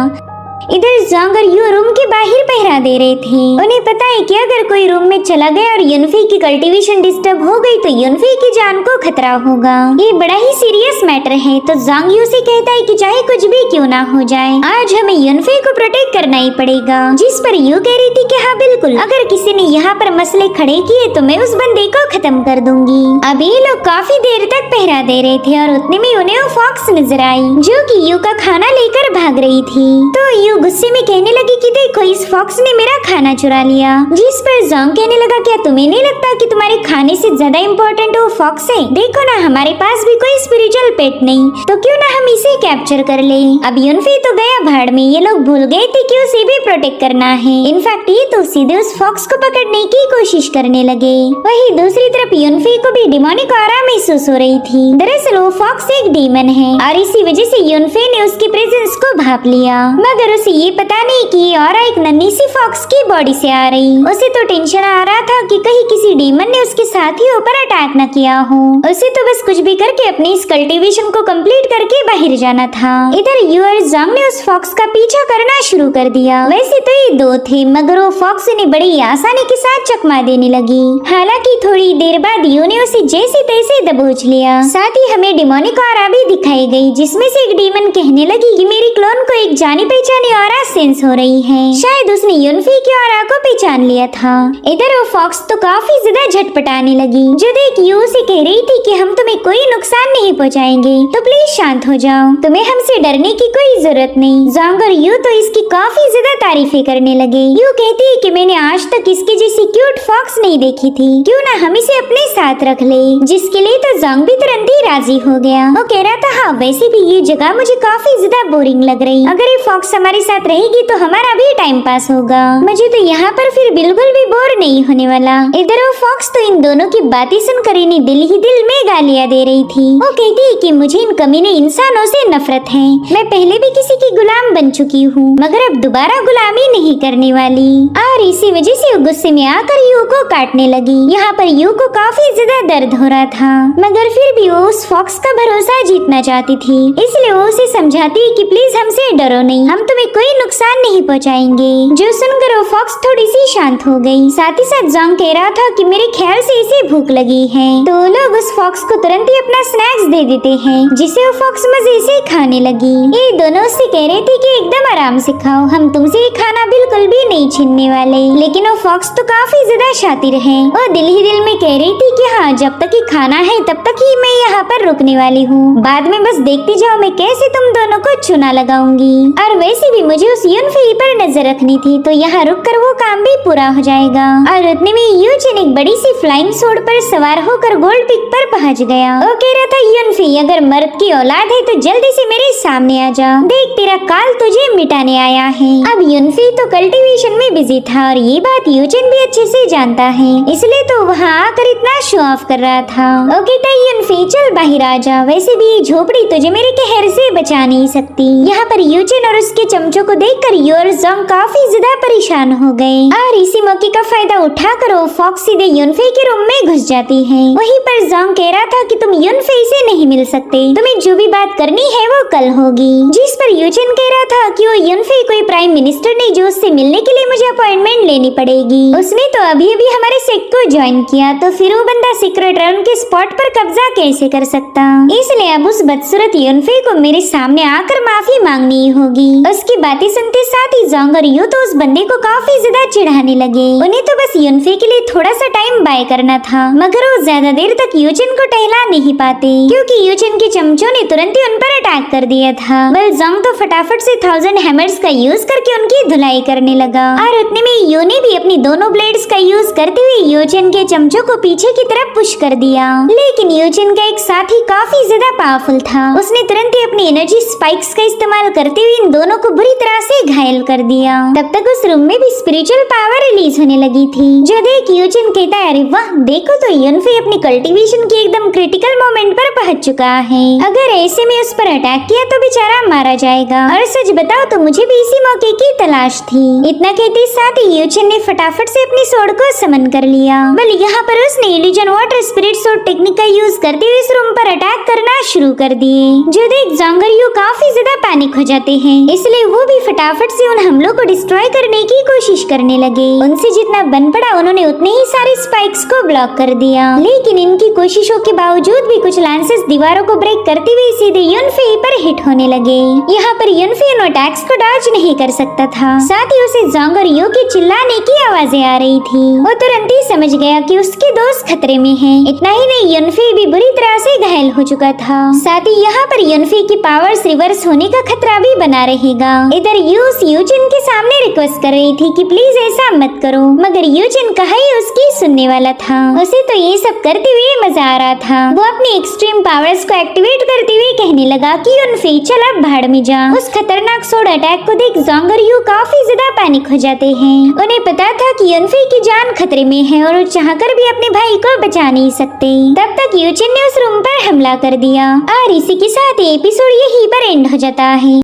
A: इधर ज़ोंग और यू रूम के बाहर पहरा दे रहे थे। उन्हें पता है कि अगर कोई रूम में चला गया और यूनफे की कल्टीवेशन डिस्टर्ब हो गई तो यूनफे की जान को खतरा होगा। ये बड़ा ही सीरियस मैटर है। तो ज़ोंग यू से कहता है कि चाहे कुछ भी क्यों ना हो जाए, आज हमें यूनफे को प्रोटेक्ट करना ही पड़ेगा। जिस पर यू कह रही थी कि हाँ बिल्कुल, अगर किसी ने यहाँ पर मसले खड़े किए तो मैं उस बंदे को खत्म कर दूंगी। अब ये लोग काफी देर तक पहरा दे रहे थे और उतने में उन्हें वो फॉक्स नजर आई जो कि यू का खाना लेकर भाग रही थी। तो यू गुस्से में कहने लगी कि देखो इस फॉक्स ने मेरा खाना चुरा लिया। जिस पर ज़ोंग कहने लगा क्या तुम्हें नहीं लगता कि तुम्हारे खाने से ज्यादा इम्पोर्टेंट वो फॉक्स है? देखो ना हमारे पास भी कोई स्पिरिचुअल पेट नहीं, तो क्यों ना हम इसे कैप्चर कर ले। अब यूनफे तो गया भाड़ में, ये लोग भूल गए थे कि उसे भी प्रोटेक्ट करना है। इनफैक्ट ये तो सीधे उस फॉक्स को पकड़ने की कोशिश करने लगे। वही दूसरी तरफ यूनफे को भी डिमोनिक ऑरा महसूस हो रही थी। दरअसल वो फॉक्स एक डीमन है और इसी वजह से यूनफे ने उसकी प्रेजेंस को भाप लिया, मगर उसे ये पता नहीं कि ये ऑरा एक नन्ही सी फॉक्स की बॉडी से आ रही। उसे तो टेंशन आ रहा था कि कहीं किसी डीमन ने उसके साथियों पर अटैक न किया हो। उसे तो बस कुछ भी करके अपनी इस कल्टीवेशन को कंप्लीट करके बाहर जाना था। इधर यू और ज़ोंग ने उस फॉक्स का पीछा करना शुरू कर दिया। वैसे तो ये दो थे, मगर वो फॉक्स उन्हें बड़ी आसानी के साथ चकमा देने लगी। हालांकि थोड़ी देर बाद यू ने उसे जैसे तैसे दबोच लिया। साथ ही हमें डिमोनिक ऑरा भी दिखाई गई, जिसमें से एक डीमन कहने लगी कि मेरी क्लोन को एक जानी पहचानी ऑरा सेंस हो रही है। शायद उसने यूनफे की ऑरा को पहचान लिया था। इधर वो फॉक्स तो काफी ज्यादा झटपटाने लगी, जो देख यू से कह रही थी कि हम तुम्हें कोई नुकसान नहीं पहुंचाएंगे, तो प्लीज शांत हो जाओ, तुम्हें हमसे डरने की कोई जरूरत नहीं। ज़ोंग और यू तो इसकी काफी ज्यादा तारीफें करने लगे। यू कहती है कि मैंने आज तक इसके जैसी क्यूट फॉक्स नहीं देखी थी, क्यों ना हम इसे अपने साथ रख ले। जिसके लिए तो ज़ोंग भी तुरंत ही राजी हो गया। वो कह रहा था हाँ वैसे भी ये जगह मुझे काफी ज्यादा बोरिंग लग रही, अगर ये फॉक्स हमारे साथ रहेगी तो हमारा भी टाइम पास होगा, मुझे तो यहाँ पर फिर बिल्कुल भी बोर नहीं होने वाला। इधर वो फॉक्स तो इन दोनों की बातें सुनकर इन्हें दिल ही दिल में गालियाँ दे रही थी। वो कहती है कि मुझे इन कमीने इंसानों से नफरत है, मैं पहले भी किसी की गुलाम बन चुकी हूँ, मगर अब दोबारा गुलामी नहीं करने वाली। और इसी वजह से वो गुस्से में आकर यू को काटने लगी। यहाँ पर यू को काफी ज्यादा दर्द हो रहा था, मगर फिर भी वो उस फॉक्स का भरोसा जीतना चाहती थी, इसलिए वो उसे समझाती कि प्लीज हमसे डरो नहीं, हम तुम्हें कोई नुकसान नहीं पहुँचाएंगे। जो सुनकर वो फॉक्स थोड़ी सी शांत हो गई। साथ ही साथ ज़ोंग कह रहा था कि मेरे ख्याल से इसे भूख लगी है, तो लोग उस फॉक्स को तुरंत ही अपना स्नैक्स दे देते हैं, जिसे वो फॉक्स मजे से खाने लगी। ये दोनों उससे कह रहे थे कि एकदम आराम से खाओ, हम तुमसे ये खाना बिल्कुल भी नहीं छीनने वाले। लेकिन वो फॉक्स तो काफी ज्यादा शातिर है। वो दिल ही दिल में कह रही थी कि हाँ, जब तक ही खाना है तब तक ही मैं यहाँ पर रुकने वाली हूँ। बाद में बस देखती जाओ मैं कैसे तुम दोनों को चुना लगाऊंगी। और वैसे भी मुझे उस यूनफेई पर नजर रखनी थी, तो यहाँ रुक कर वो काम भी पूरा हो जाएगा। और उतने में यूजिन एक बड़ी सी फ्लाइंग सोर्ड पर सवार होकर गोल्ड पिक पर पहुँच गया। वो कह रहा था, यूनफेई अगर मर्द की औलाद है तो जल्दी से मेरे सामने आ जा, देख तेरा काल तुझे मिटाने आया है। अब यूनफेई तो कल्टीवेशन में बिजी था और ये बात यूजिन भी अच्छे से जानता है, इसलिए तो वहाँ आकर इतना शो ऑफ कर रहा था। ओके यूनफेई चल बाहर आ जा, वैसे भी ये झोपड़ी तुझे मेरे कहर से बचा नहीं सकती। यहाँ पर यूजिन और उसके चमचों को देखकर यू और जोंग काफी ज्यादा परेशान हो गए और इसी मौके का फायदा उठाकर वो फॉक्स सीधे यूनफेई के रूम में घुस जाती है। वहीं पर जोंग कह रहा था कि तुम यूनफेई से नहीं मिल सकते, तुम्हें जो भी बात करनी है वो कल होगी। जिस पर यूजिन कह रहा था कि वो यूनफेई कोई प्राइम मिनिस्टर नहीं जो उससे मिलने के लिए मुझे अपॉइंटमेंट लेनी पड़ेगी। उसने तो अभी अभी हमारे सेक्ट को ज्वाइन किया, तो फिर वो बंदा सीक्रेट राउंड के स्पॉट पर कब्जा कैसे कर सकता। इसलिए अब उस बदसूरत यूनफेई को मेरे सामने आकर माफी मांगनी होगी। उसकी बातें सुनते साथ ही जोंग और यू तो उस बंदे को काफी ज्यादा चिढ़ाने लगे। उन्हें तो बस यूनफेई के लिए थोड़ा सा टाइम बाय करना था, मगर वो ज्यादा देर तक यूजिन को टहला नहीं पाते क्योंकि यूजिन के चमचों ने तुरंत ही उन पर अटैक कर दिया था। वेल जोंग तो फटाफट से 1000 हैमर्स का यूज करके उनकी धुलाई करने लगा और उतने में यू ने भी अपनी दोनों ब्लेड्स का यूज करते हुए यूजिन के चमचों को पीछे की तरफ पुश कर दिया। लेकिन यूजिन का एक साथी काफी ज्यादा पावरफुल था, उसने तुरंत ही अपनी एनर्जी स्पाइक्स का इस्तेमाल करते हुए इन दोनों को बुरी तरह से घायल कर दिया। तब तक उस रूम में भी स्पिरिचुअल पावर रिलीज होने लगी थी, जो देख यूजिन कहता है, अरे वाह देखो तो यूनफेई अपनी कल्टीवेशन की एकदम क्रिटिकल मोमेंट पर पहुंच चुका है, अगर ऐसे में उस पर अटैक किया तो बेचारा मारा जाएगा। और सच बताओ तो मुझे भी इसी मौके की तलाश थी। इतना कहते साथ ही यूजिन ने फटाफट से अपनी सोर्ड को समन कर लिया। बल यहाँ पर उसने illusion water spirit sword technique का यूज करते हुए इस रूम पर अटैक करना शुरू कर दिए, जो देख जोंग और यू काफी ज्यादा पैनिक हो जाते हैं, इसलिए वो भी फटाफट से उन हमलों को डिस्ट्रॉय करने की कोशिश करने लगे। उनसे जितना बन पड़ा उन्होंने उतने ही सारे स्पाइक्स को ब्लॉक कर दिया, लेकिन इनकी कोशिशों के बावजूद भी कुछ लांसेस दीवारों को ब्रेक करते हुए सीधे यूनफेई पर हिट होने लगे। यहाँ पर यूनफेई उन अटैक्स को डॉज नहीं कर सकता था, साथ ही उसे जोंग और यू के चिल्लाने की आवाजें आ रही थी। वो तुरंत ही समझ गया कि उसके दोस्त खतरे में हैं। इतना ही नहीं, यूनफेई भी बुरी तरह से घायल हो चुका था, साथ ही यहाँ पर यूनफेई की पावर्स रिवर्स होने का खतरा भी बना रहेगा। इधर यूजिन के सामने रिक्वेस्ट कर रही थी कि प्लीज ऐसा मत करो, मगर यूजिन कहाँ ही उसकी सुनने वाला था। उसे तो ये सब करते हुए मजा आ रहा था। वो अपनी एक्सट्रीम पावर्स को एक्टिवेट करते हुए कहने लगा कि यूनफेई चल अब भाड़ में जा। उस खतरनाक सोर्ड अटैक को देख जोंग और यू काफी ज्यादा पैनिक हो जाते हैं। उन्हें पता था कि यूनफेई की जान खतरे में है और वो चाहकर भी अपने भाई को बचा नहीं सकते। तब तक यूजिन ने उस रूम पर हमला कर दिया और इसी के साथ एपिसोड यहीं पर एंड हो जाता है।